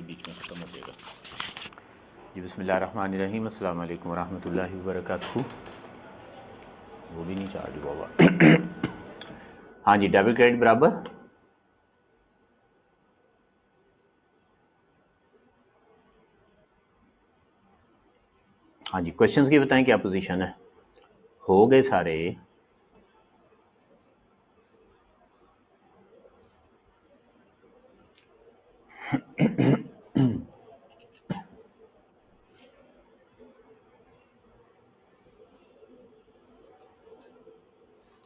बीच में खत्म हो जाएगा। जी बिस्मिल्लाहिर्रहमानिर्रहीम, अस्सलाम वालेकुम वरहमतुल्लाहि वबरकातुहू। वो भी नहीं चार्ज हुआ हुआ। हाँ जी, डेबिट क्रेडिट बराबर हाँ जी, क्वेश्चंस की बताएं क्या पोजीशन है। हो गए सारे।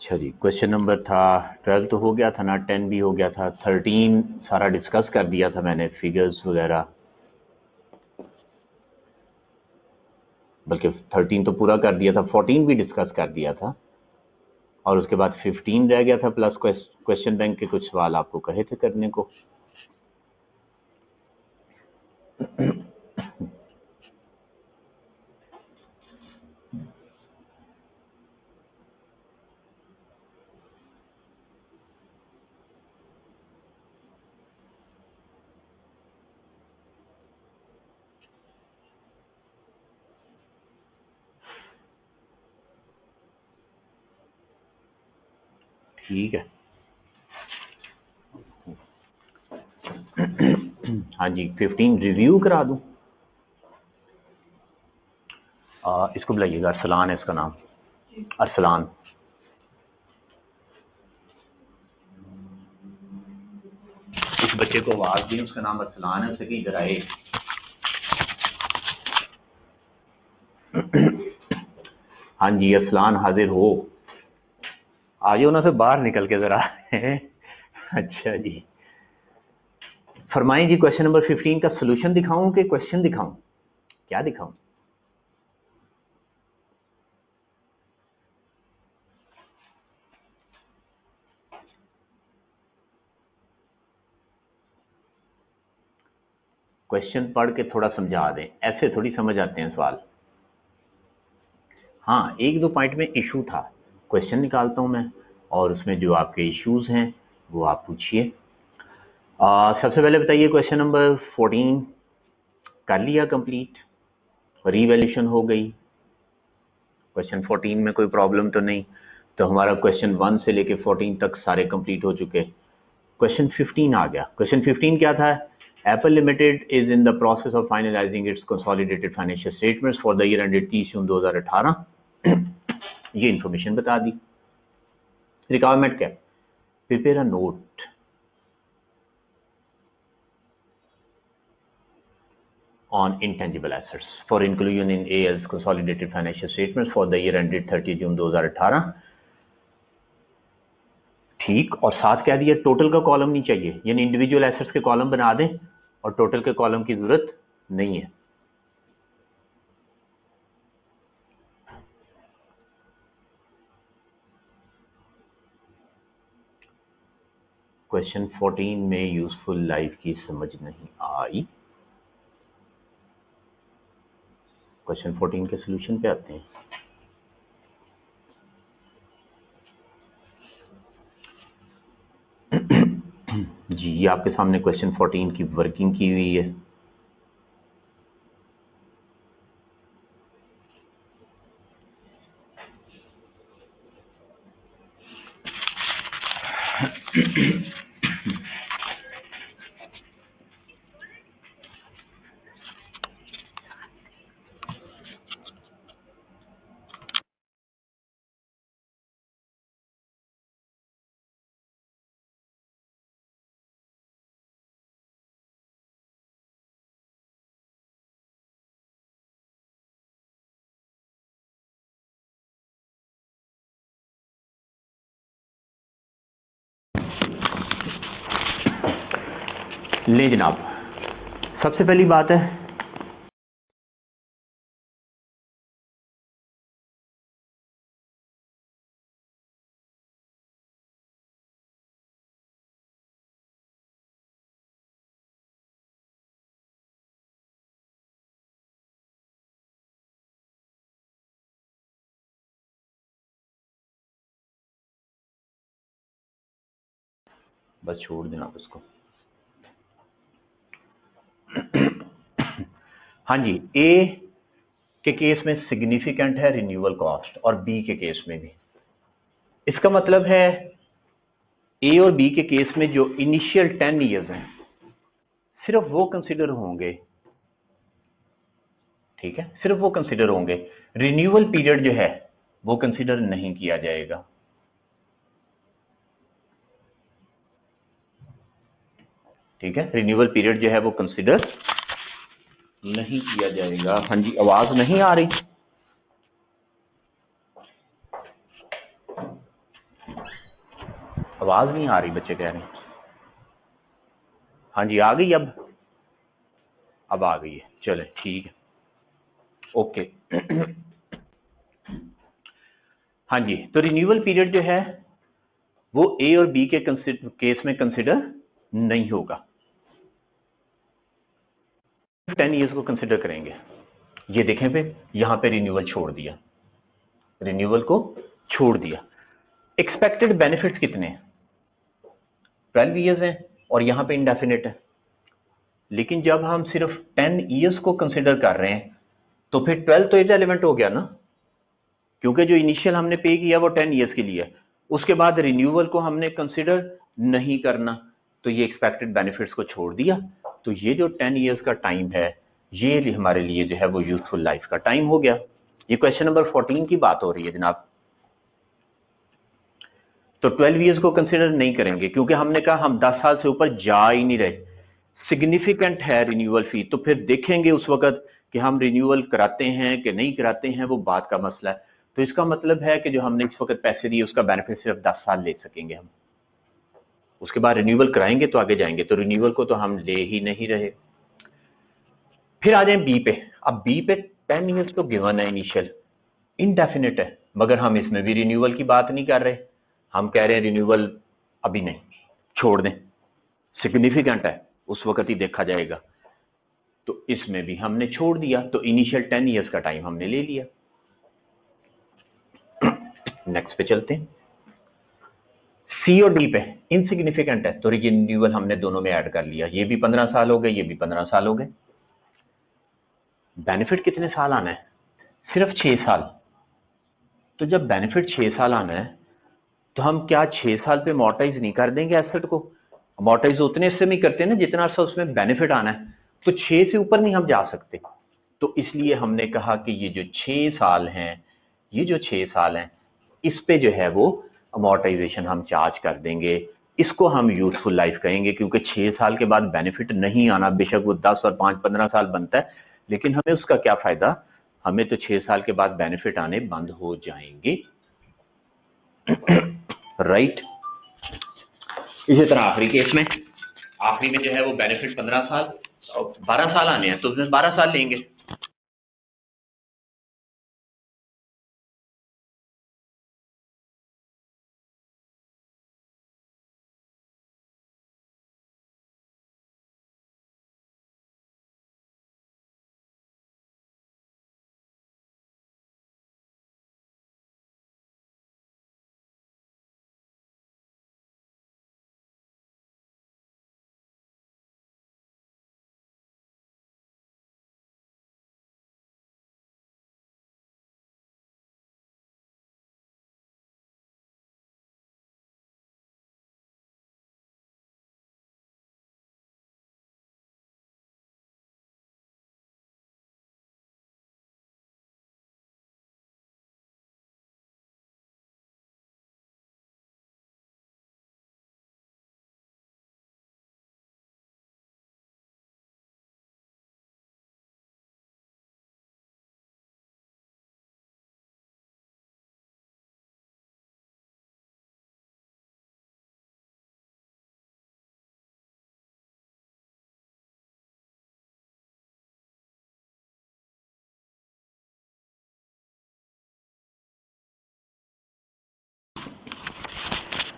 अच्छा जी, क्वेश्चन नंबर था 12 तो हो गया था ना, 10 भी हो गया था, 13 सारा डिस्कस कर दिया था मैंने, फिगर्स वगैरह, बल्कि 13 तो पूरा कर दिया था, 14 भी डिस्कस कर दिया था, और उसके बाद 15 रह गया था, प्लस क्वेश्चन बैंक के कुछ सवाल आपको कहे थे करने को। ठीक है। हाँ जी, 15 रिव्यू करा दूं। इसको बुलाइएगा, अरसलान है इसका नाम, अरसलान। इस बच्चे को आवाज दी, उसका नाम अरसलान है, उसे कि इधर आए। हाँ जी, अरसलान हाजिर हो, आ जाओ ना, फिर बाहर निकल के जरा। अच्छा जी, फरमाएं जी, क्वेश्चन नंबर 15 का सोल्यूशन दिखाऊं कि क्वेश्चन दिखाऊं, क्या दिखाऊं? क्वेश्चन पढ़ के थोड़ा समझा दें, ऐसे थोड़ी समझ आते हैं सवाल। हाँ, एक दो पॉइंट में इशू था, क्वेश्चन निकालता हूं मैं, और उसमें जो आपके इश्यूज हैं वो आप पूछिए। सबसे पहले बताइए, क्वेश्चन नंबर 14 कर लिया कंप्लीट, रीवैल्यूएशन हो गई। क्वेश्चन 14 में कोई प्रॉब्लम तो नहीं, तो हमारा क्वेश्चन 1 से लेके 14 तक सारे कंप्लीट हो चुके। क्वेश्चन 15 आ गया। क्वेश्चन 15 क्या था? Apple limited is in the process of finalising its consolidated financial statements for the year ended 30 June 2018। ये इंफॉर्मेशन बता दी। रिक्वायरमेंट क्या? Prepare a note on intangible assets for inclusion in AL's consolidated financial statements for the year ended 30 June 2018। ठीक, और साथ क्या दिया? Total का कॉलम नहीं चाहिए, यानी इंडिविजुअल एसेट्स के कॉलम बना दें और टोटल के कॉलम की जरूरत नहीं है। क्वेश्चन 14 में यूजफुल लाइफ की समझ नहीं आई। क्वेश्चन 14 के सोल्यूशन पे आते हैं। जी, ये आपके सामने क्वेश्चन 14 की वर्किंग की हुई है। ले जनाब, सबसे पहली बात है, बस छोड़ देना उसको। हाँ जी, ए के केस में सिग्निफिकेंट है रिन्यूअल कॉस्ट और बी के केस में भी। इसका मतलब है ए और बी के केस में जो इनिशियल 10 ईयर्स हैं सिर्फ वो कंसिडर होंगे, ठीक है, सिर्फ वो कंसिडर होंगे। रिन्यूअल पीरियड जो है वो कंसिडर नहीं किया जाएगा। ठीक है, रिन्यूअल पीरियड जो है वो कंसिडर नहीं किया जाएगा। हाँ जी, आवाज नहीं आ रही? आवाज नहीं आ रही, बच्चे कह रहे हैं। हाँ जी, आ गई अब आ गई है, चले ठीक है, ओके। हाँ जी, तो रिन्यूअल पीरियड जो है वो ए और बी के केस में कंसिडर नहीं होगा, 10 ईयर्स को कंसिडर करेंगे। ये देखें पे यहां पे रिन्यूअल छोड़ दिया, रिन्यूअल को छोड़ दिया। एक्सपेक्टेड बेनिफिट्स कितने हैं? 12 ईयर्स हैं और यहां पे इंडेफिनिट है। लेकिन जब हम सिर्फ 10 ईयर्स को कंसिडर कर रहे हैं तो फिर 12 तो इररिलेवेंट हो गया ना, क्योंकि जो इनिशियल हमने पे किया वो 10 ईयर्स के लिए है, उसके बाद रिन्यूअल को हमने कंसिडर नहीं करना, तो ये एक्सपेक्टेड बेनिफिट्स को छोड़ दिया। तो ये जो 10 ईयर्स का टाइम है ये हमारे लिए जो है वो यूजफुल लाइफ का टाइम हो गया। ये क्वेश्चन नंबर 14 की बात हो रही है जनाब। तो 12 ईयर्स को कंसिडर नहीं करेंगे क्योंकि हमने कहा हम 10 साल से ऊपर जा ही नहीं रहे। सिग्निफिकेंट है रिन्यूअल फी, तो फिर देखेंगे उस वक्त कि हम रिन्यूअल कराते हैं कि नहीं कराते हैं, वो बात का मसला है। तो इसका मतलब है कि जो हमने इस वक्त पैसे दिए उसका बेनिफिट सिर्फ 10 साल ले सकेंगे हम, उसके बाद रिन्यूअल कराएंगे तो आगे जाएंगे, तो रिन्यूअल को तो हम ले ही नहीं रहे। फिर आ जाए बी पे। अब बी पे 10 ईयर्स तो गिवन है, इनिशियल इनडेफिनिट है, मगर हम इसमें भी रिन्यूअल की बात नहीं कर रहे। हम कह रहे हैं रिन्यूअल अभी नहीं, छोड़ दें, सिग्निफिकेंट है उस वक्त ही देखा जाएगा। तो इसमें भी हमने छोड़ दिया, तो इनिशियल 10 ईयर्स का टाइम हमने ले लिया। नेक्स्ट पे चलते हैं, सी और डी पे इनसिग्निफिकेंट है, तो रिन्यूअल हमने दोनों में ऐड कर लिया, ये भी 15 साल हो गए, ये भी 15 साल हो गए। बेनिफिट कितने साल आना है? सिर्फ 6 साल। तो जब बेनिफिट 6 साल आना है तो हम क्या 6 साल पे अमोर्टाइज नहीं कर देंगे एसेट को? अमोर्टाइज उतने से नहीं करते ना जितना सा उसमें बेनिफिट आना है, तो 6 से ऊपर नहीं हम जा सकते। तो इसलिए हमने कहा कि ये जो 6 साल हैं, ये जो 6 साल हैं इस पे जो है वो अमोर्टाइजेशन हम चार्ज कर देंगे। इसको हम यूजफुल लाइफ कहेंगे, क्योंकि 6 साल के बाद बेनिफिट नहीं आना, बेशक वो 10 और 5 15 साल बनता है, लेकिन हमें उसका क्या फायदा, हमें तो 6 साल के बाद बेनिफिट आने बंद हो जाएंगे। राइट। इसी तरह आखिरी केस में, आखिरी में जो है वो बेनिफिट 15 साल और 12 साल आने हैं, तो उसमें 12 साल लेंगे।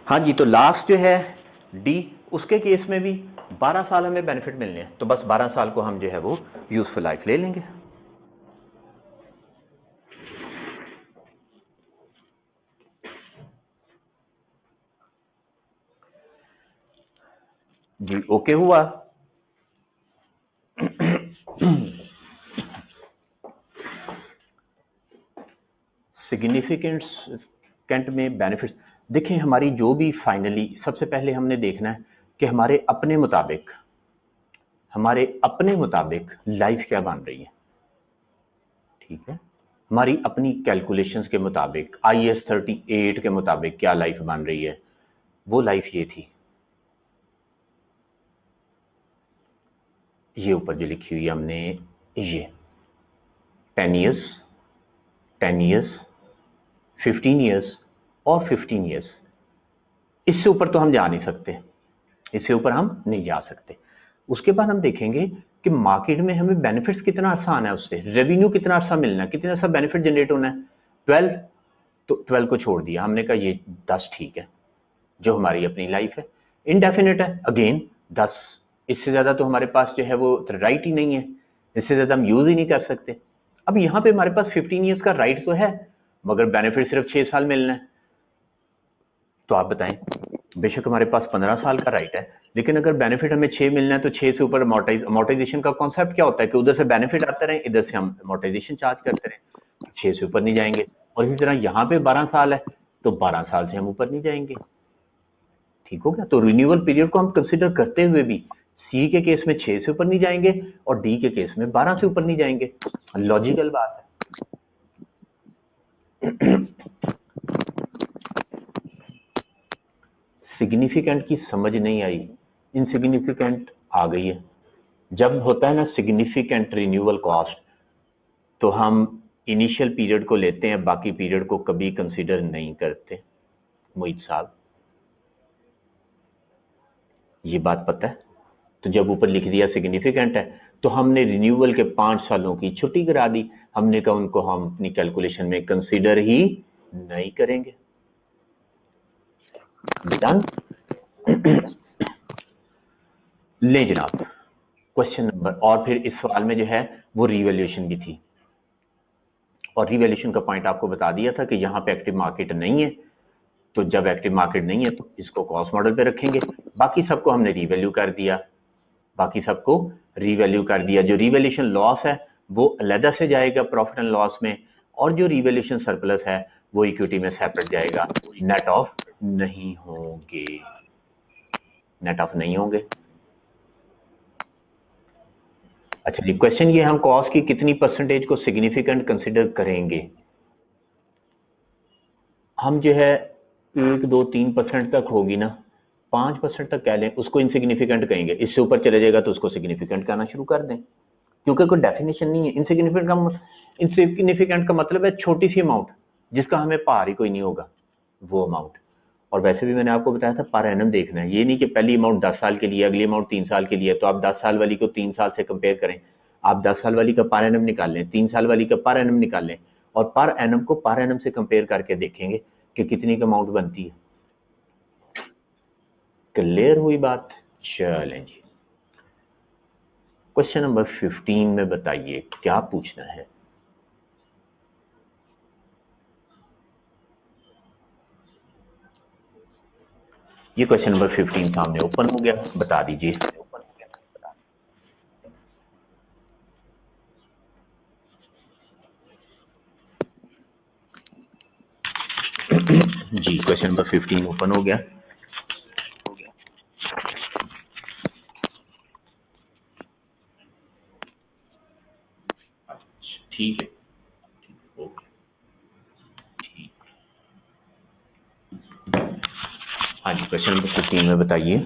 हाँ जी, तो लास्ट जो है डी, उसके केस में भी 12 साल हमें बेनिफिट मिलने हैं, तो बस 12 साल को हम जो है वो यूजफुल लाइफ ले लेंगे। जी ओके हुआ। सिग्निफिकेंट में बेनिफिट्स देखें, हमारी जो भी फाइनली सबसे पहले हमने देखना है कि हमारे अपने मुताबिक लाइफ क्या बन रही है, ठीक है। हमारी अपनी कैलकुलेशंस के मुताबिक IAS 38 के मुताबिक क्या लाइफ बन रही है, वो लाइफ ये थी, ये ऊपर जो लिखी हुई है हमने, ये 10 years, 15 years और 15 years। इससे ऊपर तो हम जा नहीं सकते, इससे ऊपर हम नहीं जा सकते। उसके बाद हम देखेंगे कि मार्केट में हमें बेनिफिट्स कितना अर्सा आना है, उससे रेवेन्यू कितना अर्सा मिलना है, कितना अर्सा बेनिफिट जनरेट होना है। 12, तो 12 को छोड़ दिया हमने, कहा ये 10 ठीक है, जो हमारी अपनी लाइफ है। इनडेफिनेट है अगेन 10, इससे ज्यादा तो हमारे पास जो है वो राइट ही नहीं है, इससे ज्यादा हम यूज ही नहीं कर सकते। अब यहाँ पे हमारे पास 15 ईयर्स का राइट तो है, मगर बेनिफिट सिर्फ 6 साल मिलना है। तो आप बताएं, बेशक हमारे पास 15 साल का राइट है, लेकिन अगर बेनिफिट हमें 6 मिलना है तो 6 से ऊपर अमोर्टाइजेशन का कॉन्सेप्ट क्या होता है कि उधर से बेनिफिट आते रहे, इधर से हम अमोर्टाइजेशन चार्ज करते रहे, 6 से ऊपर नहीं जाएंगे। और इसी तरह यहाँ पे 12 साल है, तो 12 साल से हम ऊपर नहीं जाएंगे, ठीक हो गया। तो रिन्यूअल पीरियड को हम कंसिडर करते हुए भी सी के केस में 6 से ऊपर नहीं जाएंगे और डी के केस में 12 से ऊपर नहीं जाएंगे। लॉजिकल बात है। सिग्निफिकेंट की समझ नहीं आई, इनसिग्निफिकेंट आ गई है। जब होता है ना सिग्निफिकेंट रिन्यूअल कॉस्ट, तो हम इनिशियल पीरियड को लेते हैं, बाकी पीरियड को कभी कंसीडर नहीं करते। मोहित साहब, ये बात पता है? तो जब ऊपर लिख दिया सिग्निफिकेंट है, तो हमने रिन्यूअल के 5 सालों की छुट्टी करा दी, हमने कहा उनको हम अपनी कैलकुलेशन में कंसीडर ही नहीं करेंगे। डन। ले जनाब, क्वेश्चन नंबर, और फिर इस सवाल में जो है वो रिवैल्यूएशन भी थी, और रिवैल्यूएशन का पॉइंट आपको बता दिया था कि यहाँ पे एक्टिव मार्केट नहीं है, तो जब एक्टिव मार्केट नहीं है तो इसको कॉस्ट मॉडल पे रखेंगे, बाकी सबको हमने रिवैल्यू कर दिया। जो रिवैल्यूएशन लॉस है वो अलग से जाएगा प्रॉफिट एंड लॉस में, और जो रिवैल्यूएशन सरप्लस है वो इक्विटी में सेपरेट जाएगा, नेट ऑफ नहीं होंगे। अच्छा जी, क्वेश्चन ये, हम कॉस्ट की कितनी परसेंटेज को सिग्निफिकेंट कंसिडर करेंगे? हम जो है 1, 2, 3% तक होगी ना, 5% तक कह लें, उसको इनसिग्निफिकेंट कहेंगे। इससे ऊपर चले जाएगा तो उसको सिग्निफिकेंट कहना शुरू कर दें, क्योंकि कोई डेफिनेशन नहीं है। इनसिग्निफिकेंट का मतलब है छोटी सी अमाउंट जिसका हमें पार ही कोई नहीं होगा, वो अमाउंट। और वैसे भी मैंने आपको बताया था पर एनम देखना है, ये नहीं कि पहली अमाउंट 10 साल के लिए, अगली अमाउंट 3 साल के लिए, तो आप 10 साल वाली को 3 साल से कंपेयर करें, आप 10 साल वाली का पर एनम निकाल लें, 3 साल वाली का पर एनम निकाल लें, और पर एनम को पर एनम से कंपेयर करके देखेंगे कि कितनी का अमाउंट बनती है। क्लियर हुई बात? चलें जी, क्वेश्चन नंबर 15 में बताइए क्या पूछना है। ये क्वेश्चन नंबर 15 सामने ओपन हो गया, बता दीजिए। जी, क्वेश्चन नंबर 15 ओपन हो गया। ठीक है, ओके, ठीक। हाँ जी, क्वेश्चन नंबर 15 में बताइए।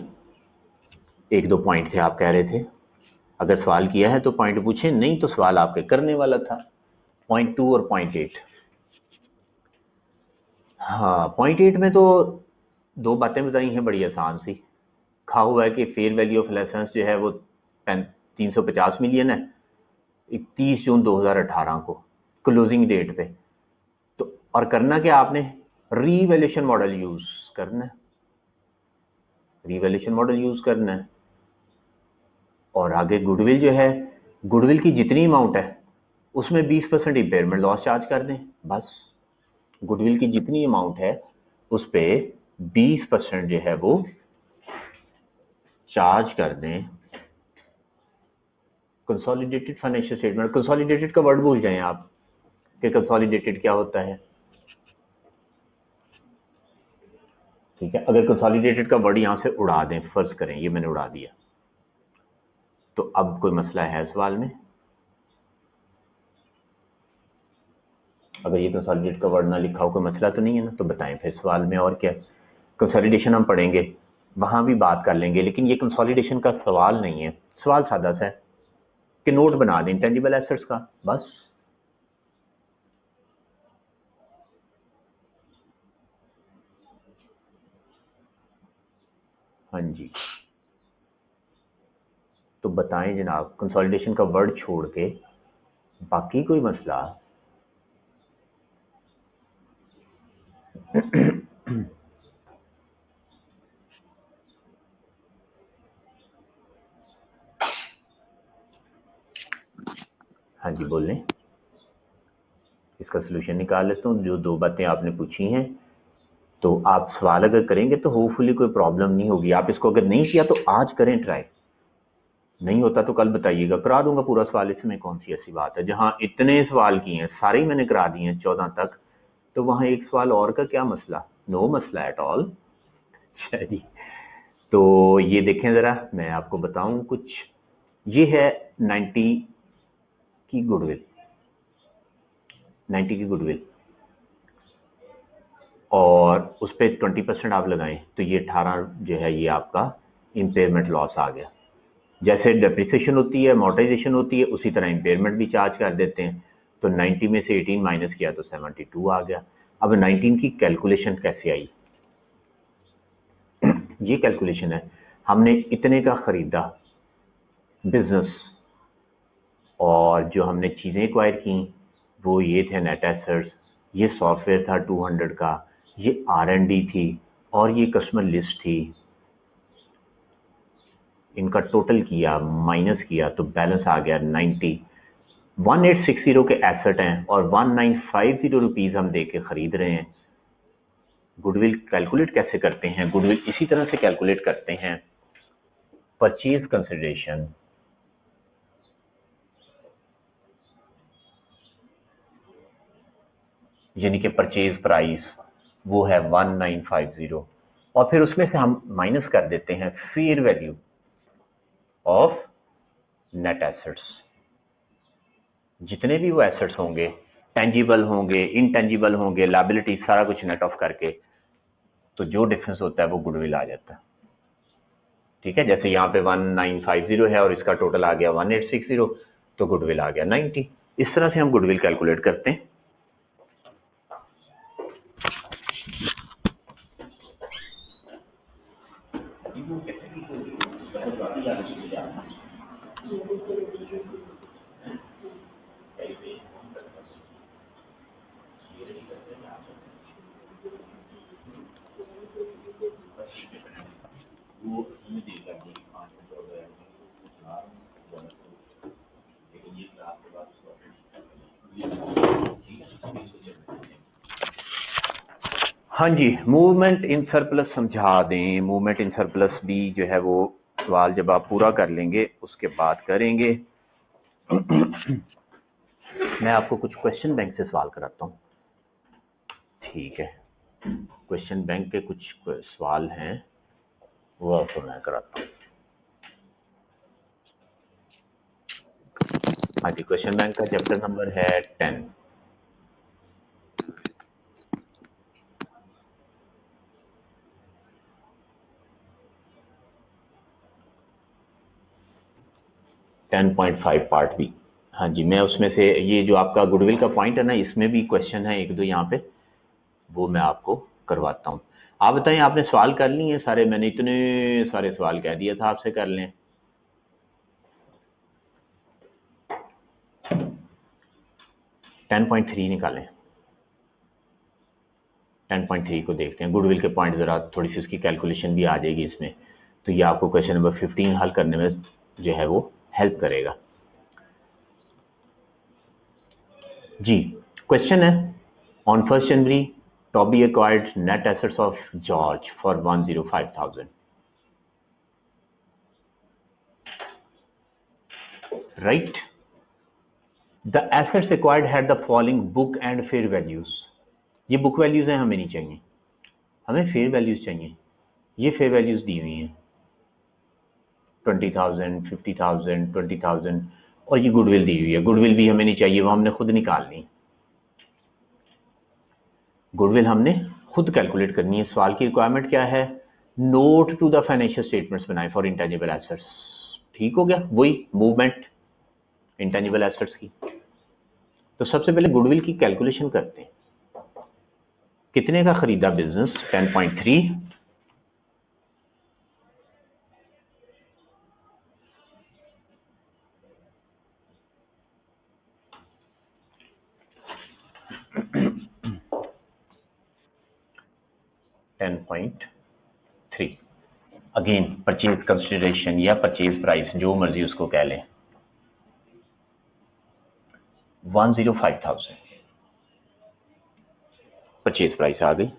1-2 पॉइंट थे, आप कह रहे थे अगर सवाल किया है तो पॉइंट पूछे, नहीं तो सवाल आपके करने वाला था। पॉइंट 2 और पॉइंट 8। हाँ, पॉइंट 8 में तो 2 बातें बताई हैं बड़ी आसान सी। कहा हुआ है कि फेयर वैल्यू ऑफ लाइसेंस जो है वो 350 मिलियन है 31 जून 2018 को क्लोजिंग डेट पे। तो और करना क्या आपने, रीवैल्यूएशन मॉडल यूज करना है, और आगे गुडविल जो है, गुडविल की जितनी अमाउंट है उसमें 20% इम्पेयरमेंट लॉस चार्ज कर दें। बस गुडविल की जितनी अमाउंट है उस पे 20% जो है वो चार्ज कर दें। कंसोलिडेटेड फाइनेंशियल स्टेटमेंट, कंसोलिडेटेड का वर्ड भूल जाएं आप कि कंसोलिडेटेड क्या होता है। ठीक है, अगर कंसोलिडेटेड का वर्ड यहाँ से उड़ा दें, फर्ज करें ये मैंने उड़ा दिया, तो अब कोई मसला है सवाल में? अगर ये कंसोलिडेट का वर्ड ना लिखा हो कोई मसला तो नहीं है ना, तो बताएं फिर सवाल में। और क्या, कंसोलिडेशन हम पढ़ेंगे, वहां भी बात कर लेंगे, लेकिन ये कंसोलिडेशन का सवाल नहीं है। सवाल सादा सा है कि नोट बना दें इंटेंजिबल एसेट्स का, बस। हाँ जी, तो बताएं जनाब, कंसोलिडेशन का वर्ड छोड़ के बाकी कोई मसला? हाँ जी बोलें, इसका सोल्यूशन निकाल लेता हूँ। जो दो बातें आपने पूछी हैं, तो आप सवाल अगर करेंगे तो होपफुली कोई प्रॉब्लम नहीं होगी। आप इसको अगर नहीं किया तो आज करें ट्राई, नहीं होता तो कल बताइएगा, करा दूंगा पूरा सवाल। इसमें कौन सी ऐसी बात है, जहां इतने सवाल किए हैं, सारे ही मैंने करा दिए हैं 14 तक, तो वहां एक सवाल और का क्या मसला? नो मसला एट ऑल। जी, तो ये देखें जरा, मैं आपको बताऊं कुछ। ये है 90 की गुडविल, 90 की गुडविल, और उस पर 20% आप लगाएं तो ये 18 जो है ये आपका इम्पेयरमेंट लॉस आ गया। जैसे डेप्रिसिएशन होती है, अमोर्टाइजेशन होती है, उसी तरह इम्पेयरमेंट भी चार्ज कर देते हैं। तो 90 में से 18 माइनस किया तो 72 आ गया। अब 19 की कैलकुलेशन कैसे आई? ये कैलकुलेशन है, हमने इतने का खरीदा बिजनेस, और जो हमने चीज़ें एक्वायर की वो ये थे नेट एसेट्स, ये सॉफ्टवेयर था 200 का, ये R&D थी, और ये कस्टमर लिस्ट थी। इनका टोटल किया, माइनस किया, तो बैलेंस आ गया 90। 1860 के एसेट हैं और 1950 रुपीज हम दे के खरीद रहे हैं। गुडविल कैलकुलेट कैसे करते हैं? गुडविल इसी तरह से कैलकुलेट करते हैं, परचेज कंसिडरेशन यानी कि परचेज प्राइस वो है 1950, और फिर उसमें से हम माइनस कर देते हैं fair value of net assets. जितने भी वो एसेट्स होंगे, टेंजिबल होंगे, इनटेंजिबल होंगे, लायबिलिटी, सारा कुछ नेट ऑफ करके, तो जो डिफरेंस होता है वो गुडविल आ जाता है। ठीक है, जैसे यहाँ पे 1950 है और इसका टोटल आ गया 1860, तो गुडविल आ गया 90। इस तरह से हम गुडविल कैलकुलेट करते हैं। हाँ जी, मूवमेंट इन सरप्लस समझा दें। मूवमेंट इन सरप्लस भी जो है वो सवाल जब आप पूरा कर लेंगे उसके बाद करेंगे। मैं आपको कुछ क्वेश्चन बैंक से सवाल कराता हूँ, ठीक है? क्वेश्चन बैंक के कुछ सवाल हैं, वो आपको मैं कराता हूँ। हाँ जी, क्वेश्चन बैंक का चैप्टर नंबर है 10। Part B. हाँ जी, मैं उसमें से ये जो आपका गुडविल का पॉइंट है ना, इसमें भी क्वेश्चन है एक दो यहाँ पे, वो मैं आपको करवाता हूँ। आप बताएं, आपने सवाल कर लिए सारे? मैंने इतने सारे सवाल कह दिया था आपसे कर लें। 10.3 निकालें, 10.3 को देखते हैं। गुडविल के पॉइंट जरा थोड़ी सी उसकी कैलकुलेशन भी आ जाएगी इसमें, तो ये आपको क्वेश्चन नंबर 15 हल करने में जो है वो हेल्प करेगा। जी, क्वेश्चन है, on 1 January Toby acquired net assets of George for 105,000. Right? The assets acquired had the following book and fair values. ये book values हैं, हमें नहीं चाहिए, हमें fair values चाहिए। ये फेयर वैल्यूज दी हुई हैं 20,000, 50,000, 20,000 और ये गुडविल दी हुई है। गुडविल भी हमें नहीं चाहिए, वो हमने खुद निकालनी। गुडविल हमने खुद कैलकुलेट करनी है। सवाल की रिक्वायरमेंट क्या है? Note to the financial statements बनाए फॉर इंटेंजिबल एसेट्स। ठीक हो गया, वही मूवमेंट इंटेंजिबल एसेट्स की। तो सबसे पहले गुडविल की कैलकुलेशन करते हैं। कितने का खरीदा बिजनेस? 10.3। अगेन परचेज कंसिडरेशन या परचेज प्राइस, जो मर्जी उसको कह लें, 105,000 परचेज प्राइस आ गई।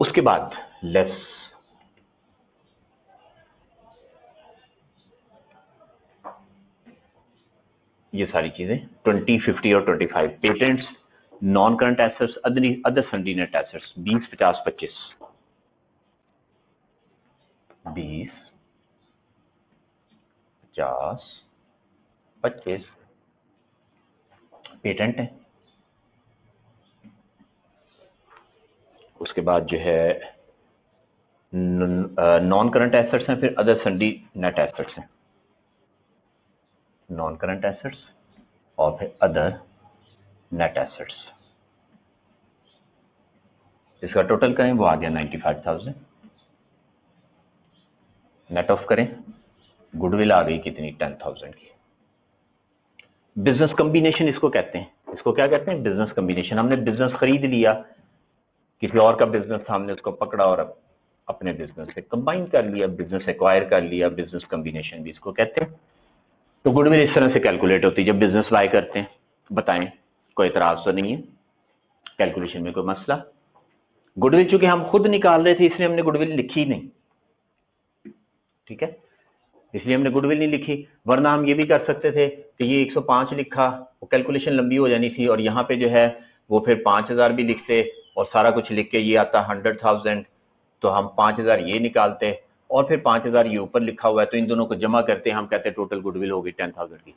उसके बाद लेस ये सारी चीजें 20, 50 और 25। Patents, non current assets, other सन्डी net assets 20, 50, 25। 20, 50, 25 patent है। उसके बाद जो है नॉन करंट एसेट्स हैं, फिर अदर सन्डी नेट एसेट्स हैं। नॉन करंट एसेट्स और फिर अदर नेट एसेट्स, इसका टोटल करें वो आ गया 95,000। नेट ऑफ करें, गुडविल आ गई कितनी? 10,000 की। बिजनेस कॉम्बिनेशन इसको कहते हैं। इसको क्या कहते हैं? Business combination. हमने बिजनेस खरीद लिया, किसी और का बिजनेस था, हमने उसको पकड़ा और अपने बिजनेस से कंबाइन कर लिया, बिजनेस एक्वायर कर लिया, बिजनेस कॉम्बिनेशन भी इसको कहते हैं। तो गुडविल इस तरह से कैलकुलेट होती है जब बिजनेस बाय करते हैं। बताएं, कोई एतराज तो नहीं है? कैलकुलेशन में कोई मसला? गुडविल चूंकि हम खुद निकाल रहे थे इसलिए हमने गुडविल लिखी नहीं, ठीक है, इसलिए हमने गुडविल नहीं लिखी। वरना हम ये भी कर सकते थे कि ये 105 लिखा, वो कैलकुलेशन लंबी हो जानी थी, और यहाँ पे जो है वो फिर 5,000 भी लिखते और सारा कुछ लिख के ये आता 100,000, तो हम 5,000 ये निकालते और फिर 5,000 ये ऊपर लिखा हुआ है, तो इन दोनों को जमा करते हम कहते टोटल गुडविल होगी 10,000 की।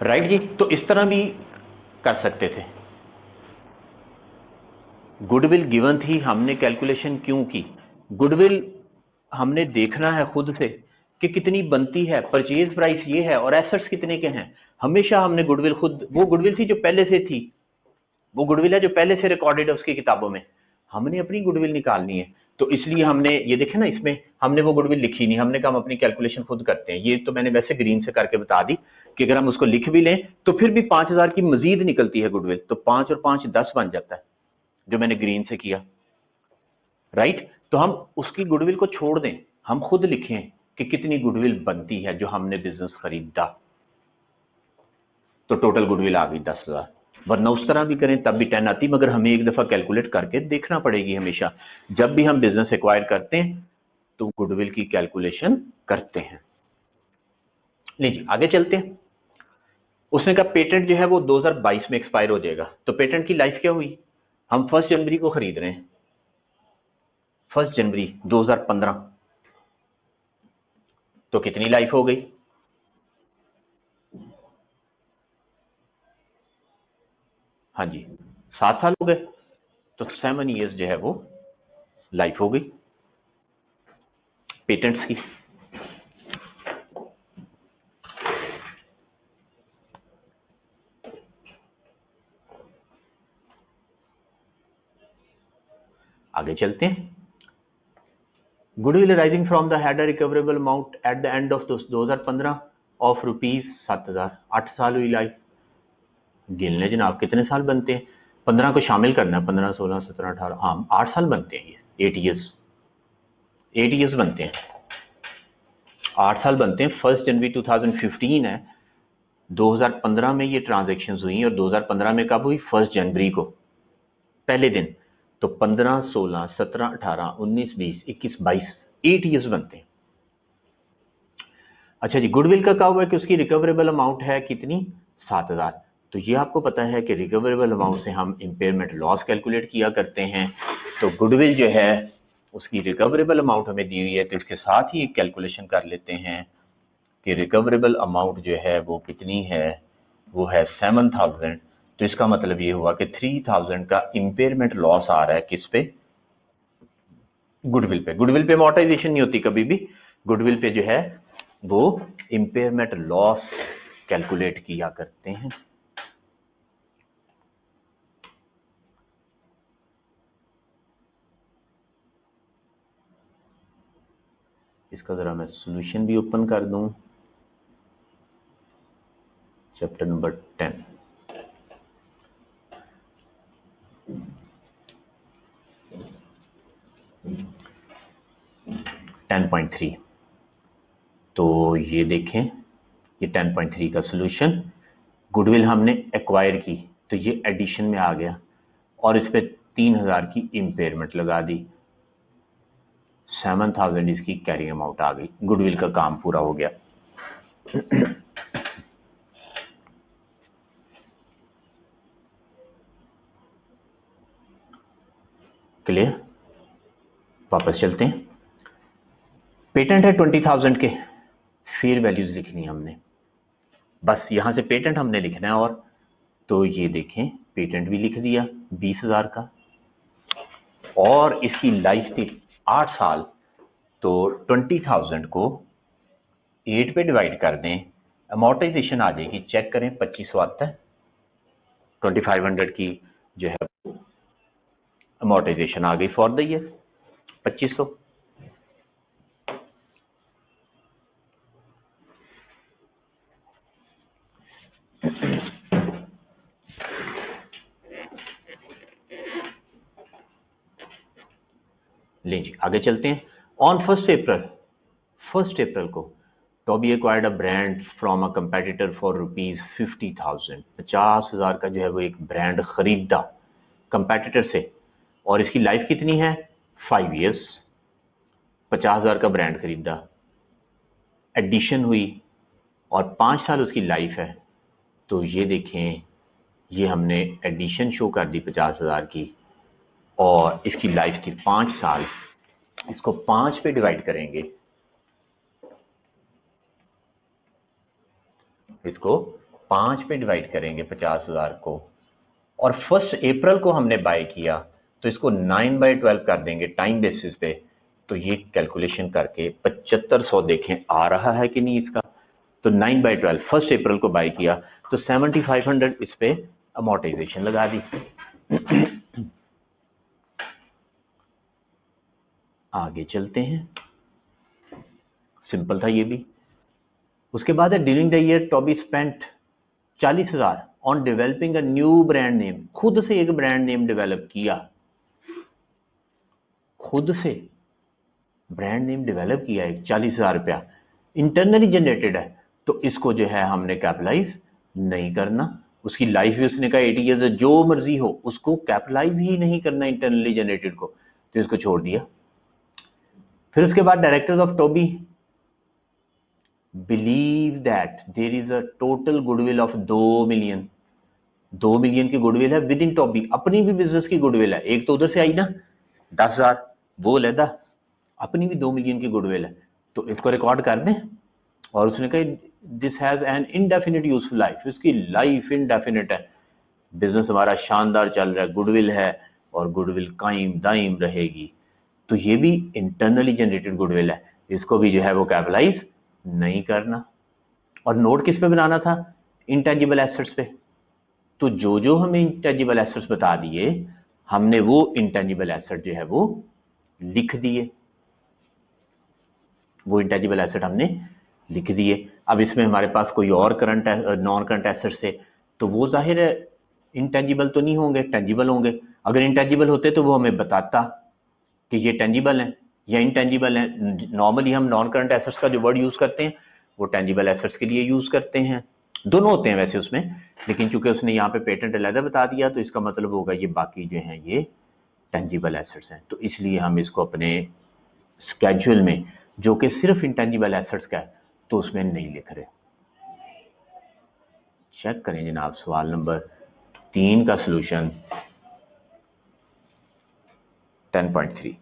राइट जी, तो इस तरह भी कर सकते थे। गुडविल गिवन थी, हमने कैलकुलेशन क्यों की? गुडविल हमने देखना है खुद से कि कितनी बनती है, परचेज प्राइस ये है और एसेट्स कितने के हैं। हमेशा हमने गुडविल खुद, वो गुडविल थी जो पहले से थी, वो गुडविल है जो पहले से रिकॉर्डेड है उसकी किताबों में, हमने अपनी गुडविल निकालनी है। तो इसलिए हमने ये देखे ना, इसमें हमने वो गुडविल लिखी नहीं, हमने कहा हम अपनी कैलकुलेशन खुद करते हैं। ये तो मैंने वैसे ग्रीन से करके बता दी कि अगर हम उसको लिख भी लें तो फिर भी 5,000 की मजीद निकलती है गुडविल, तो 5 और 5 10 बन जाता है जो मैंने ग्रीन से किया। राइट, तो हम उसकी गुडविल को छोड़ दें, हम खुद लिखें कि कितनी गुडविल बनती है जो हमने बिजनेस खरीदा, तो टोटल गुडविल आ गई 10,000। वरना उस तरह भी करें तब भी 10 आती, मगर हमें एक दफा कैलकुलेट करके देखना पड़ेगी। हमेशा जब भी हम बिजनेस एक्वायर करते हैं तो गुडविल की कैलकुलेशन करते हैं। लीजिए आगे चलते हैं। उसने कहा पेटेंट जो है वो 2022 में एक्सपायर हो जाएगा, तो पेटेंट की लाइफ क्या हुई? हम 1 जनवरी को खरीद रहे हैं, 1 जनवरी 2015, तो कितनी लाइफ हो गई? हाँ जी, 7 साल हो गए, तो 7 ईयर्स जो है वो लाइफ हो गई पेटेंट्स की। आगे चलते हैं। Goodwill arising from the had a recoverable amount at the end of 2015 of ₹7,000। 8 साल हुई लाइफ। गिन लें जनाब कितने साल बनते हैं, 15 को शामिल करना है, 15, 16, 17, 18, हाँ 8 साल बनते हैं ये। 8 ईयर्स, 8 ईयर्स बनते हैं, 8 साल बनते हैं। 1 जनवरी 2015 है, 2015 में ये ट्रांजैक्शंस हुई और 2015 में कब हुई? 1 जनवरी को, पहले दिन। तो 15, 16, 17, 18, 19, 20, 21, 22, 8 ईयर्स बनते हैं। अच्छा जी, गुडविल का क्या हुआ कि उसकी रिकवरेबल अमाउंट है कितनी? 7,000। तो ये आपको पता है कि रिकवरेबल अमाउंट से हम इम्पेयरमेंट लॉस कैलकुलेट किया करते हैं। तो गुडविल जो है उसकी रिकवरेबल अमाउंट हमें दी हुई है, तो इसके साथ ही एक कैलकुलेशन कर लेते हैं कि रिकवरेबल अमाउंट जो है वो कितनी है, वो है 7,000। तो इसका मतलब ये हुआ कि 3,000 का इम्पेयरमेंट लॉस आ रहा है किस पे? गुडविल पे। गुडविल पे अमोर्टाइजेशन नहीं होती कभी भी, गुडविल पे जो है वो इम्पेयरमेंट लॉस कैलकुलेट किया करते हैं। इसका जरा मैं सॉल्यूशन भी ओपन कर दूं, चैप्टर नंबर 10। तो ये देखें, ये 10.3 का सॉल्यूशन, गुडविल हमने एक्वायर की तो ये एडिशन में आ गया और इस पे 3,000 की इम्पेयरमेंट लगा दी, 7,000 इसकी कैरिंग अमाउंट आ गई, गुडविल का काम पूरा हो गया। क्लियर? वापस चलते हैं। पेटेंट है 20,000 के, फेयर वैल्यूज लिखनी है हमने, बस यहां से पेटेंट हमने लिखना है। और तो ये देखें, पेटेंट भी लिख दिया 20,000 का, और इसकी लाइफ थी 8 साल। तो 20,000 को 8 पे डिवाइड कर दें, अमोर्टाइजेशन आ जाएगी, चेक करें 2500 आता है। 2500 की जो है अमोर्टाइजेशन आ गई फॉर द ईयर 2500। ले जी आगे चलते हैं। ऑन 1 अप्रैल को Toby acquired a brand from a competitor for ₹50,000। 50,000 का जो है वो एक ब्रांड खरीदा कंपेटिटर से, और इसकी लाइफ कितनी है? 5 ईयर्स। 50,000 का ब्रांड खरीदा, एडिशन हुई और 5 साल उसकी लाइफ है। तो ये देखें, ये हमने एडिशन शो कर दी 50,000 की, और इसकी लाइफ थी 5 साल। इसको 5 पे डिवाइड करेंगे, इसको 5 पे डिवाइड करेंगे 50,000 को, और 1 अप्रैल को हमने बाय किया तो इसको 9/12 कर देंगे टाइम बेसिस पे। तो ये कैलकुलेशन करके 7500 देखें आ रहा है कि नहीं इसका। तो 9/12 1 अप्रैल को बाय किया तो 7500 इस पे अमोर्टाइजेशन लगा दी। आगे चलते हैं, सिंपल था ये भी। उसके बाद है during the year Toby spent 40,000 on developing a new brand name. खुद से एक ब्रांड नेम डेवलप किया, खुद से ब्रांड नेम डेवलप किया है, 40,000 रुपया इंटरनली जनरेटेड है। तो इसको जो है हमने कैपिटलाइज नहीं करना। उसकी लाइफ भी उसने कहा 80 ईयर्स, जो मर्जी हो उसको कैपिटलाइज ही नहीं करना इंटरनली जनरेटेड को, तो इसको छोड़ दिया। फिर उसके बाद directors of Toby believe that there is a total goodwill of 2 million. 2 million की गुडविल है विद इन टॉबी, अपनी भी बिजनेस की गुडविल है। एक तो उधर से आई ना 10,000, वो लेदा, अपनी भी 2 मिलियन की गुडविल है। तो इसको रिकॉर्ड कर दें। और उसने कहा this has an indefinite useful life, इसकी लाइफ इनडेफिनिट है, बिजनेस हमारा शानदार चल रहा है, गुडविल है और गुडविल कायम दायम रहेगी। तो ये भी इंटरनली जनरेटेड गुडविल है, इसको भी जो है वो कैपिटलाइज नहीं करना। और नोट किस पे बनाना था? इंटेंजिबल एसेट्स पे। तो जो हमें इंटेंजिबल एसेट्स बता दिए, हमने वो इंटेंजिबल एसेट जो है वो लिख दिए, वो इंटेंजिबल एसेट हमने लिख दिए। अब इसमें हमारे पास कोई और करंट नॉन करंट एसेट्स है, तो वो जाहिर है इंटेंजिबल तो नहीं होंगे, टेंजिबल होंगे। अगर इंटेंजिबल होते तो वो हमें बताता, कि ये टेंजिबल है या इनटेंजिबल है। नॉर्मली हम नॉन करंट एसेट्स का जो वर्ड यूज करते हैं वो टेंजिबल एसेट्स के लिए यूज करते हैं, दोनों होते हैं वैसे उसमें, लेकिन चूंकि उसने यहाँ पे पेटेंट अलग बता दिया तो इसका मतलब होगा ये बाकी जो हैं ये टेंजिबल एसेट्स हैं, तो इसलिए हम इसको अपने स्केड्यूल में जो कि सिर्फ इंटेंजिबल एसेट्स का है तो उसमें नहीं लिख रहे। चेक करें जनाब सवाल नंबर 3 का सलूशन 10.3।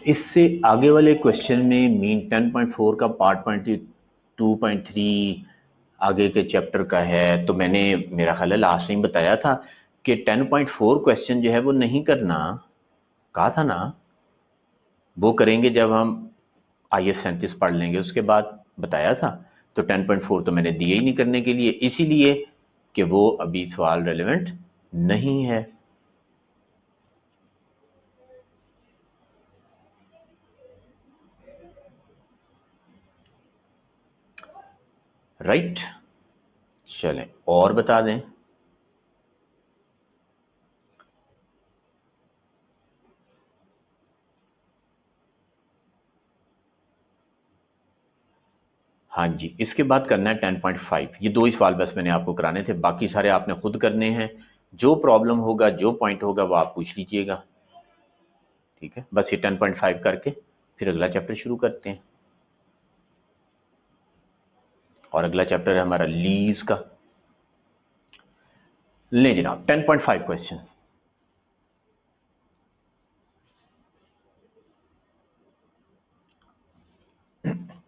इससे आगे वाले क्वेश्चन में मीन 10.4 का पार्ट 2.3 आगे के चैप्टर का है, तो मैंने मेरा ख्याल है लास्ट टाइम बताया था कि 10.4 क्वेश्चन जो है वो नहीं करना, कहा था ना, वो करेंगे जब हम IS 37 पढ़ लेंगे उसके बाद, बताया था। तो 10.4 तो मैंने दिए ही नहीं करने के लिए, इसीलिए कि वो अभी सवाल रेलेवेंट नहीं है। राइट, चलें और बता दें। हाँ जी, इसके बाद करना है 10.5। ये 2 ही सवाल बस मैंने आपको कराने थे, बाकी सारे आपने खुद करने हैं। जो प्रॉब्लम होगा, जो पॉइंट होगा वो आप पूछ लीजिएगा, ठीक है। बस ये 10.5 करके फिर अगला चैप्टर शुरू करते हैं, और अगला चैप्टर है हमारा लीज का। ले जनाब 10.5 क्वेश्चन।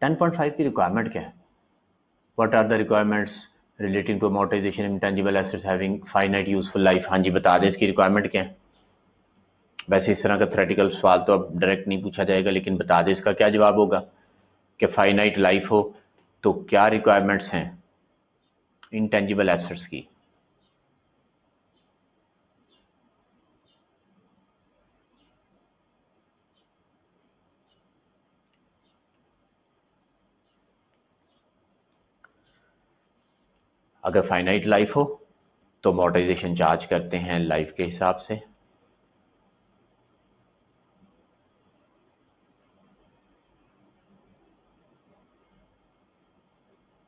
टेन पॉइंट फाइव की रिक्वायरमेंट क्या है? What are the requirements relating to amortisation intangible assets having finite useful life. हाँ जी, बता दें इसकी रिक्वायरमेंट क्या है। वैसे इस तरह का थ्योरेटिकल सवाल तो अब डायरेक्ट नहीं पूछा जाएगा, लेकिन बता दें इसका क्या जवाब होगा कि फाइनाइट लाइफ हो तो क्या रिक्वायरमेंट्स हैं इंटेंजिबल एसेट्स की। अगर फाइनाइट लाइफ हो तो अमोर्टाइजेशन चार्ज करते हैं लाइफ के हिसाब से।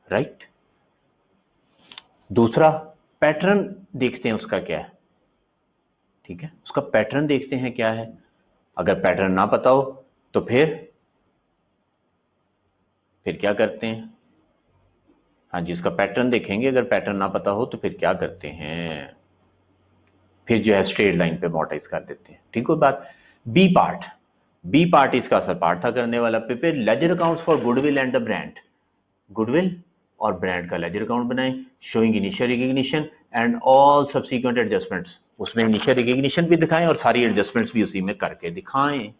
राइट, दूसरा पैटर्न देखते हैं उसका क्या है, ठीक है, उसका पैटर्न देखते हैं क्या है। अगर पैटर्न ना पता हो तो फिर क्या करते हैं। हाँ जी, उसका पैटर्न देखेंगे, अगर पैटर्न ना पता हो तो फिर क्या करते हैं, फिर जो है स्ट्रेट लाइन पे अमोर्टाइज कर देते हैं, ठीक है बात। बी पार्ट इसका असर पार्ट था करने वाला। Prepare ledger accounts for goodwill and the brand. Goodwill और ब्रांड का लेजर अकाउंट बनाएं, showing initial recognition and all subsequent adjustments. उसमें इनिशियल रिकग्निशन भी दिखाएं और सारी एडजस्टमेंट्स भी उसी में करके दिखाएं।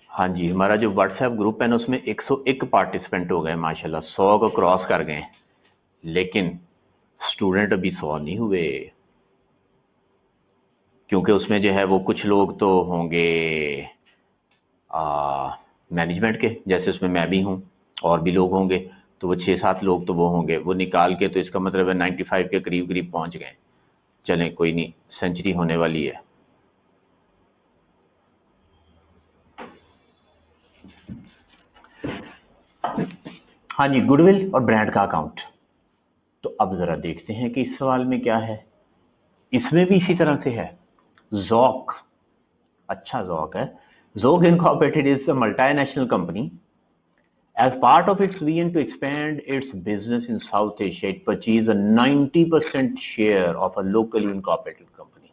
हाँ जी, हमारा जो व्हाट्सएप ग्रुप है ना उसमें 101 पार्टिसिपेंट हो गए माशाल्लाह, 100 को क्रॉस कर गए, लेकिन स्टूडेंट अभी 100 नहीं हुए, क्योंकि उसमें जो है वो कुछ लोग तो होंगे मैनेजमेंट के, जैसे उसमें मैं भी हूँ और भी लोग होंगे, तो वो 6-7 लोग तो वो होंगे, वो निकाल के, तो इसका मतलब है 95 के करीब करीब पहुंच गए। चलें कोई नहीं, सेंचुरी होने वाली है। हाँ जी, गुडविल और ब्रांड का अकाउंट। तो अब जरा देखते हैं कि इस सवाल में क्या है। इसमें भी इसी तरह से है। ज़ोक, अच्छा ज़ोक है। Zoc incorporated is a multinational company. As part of its vision to expand its business in South Asia, it purchased a 90% share of a locally incorporated company.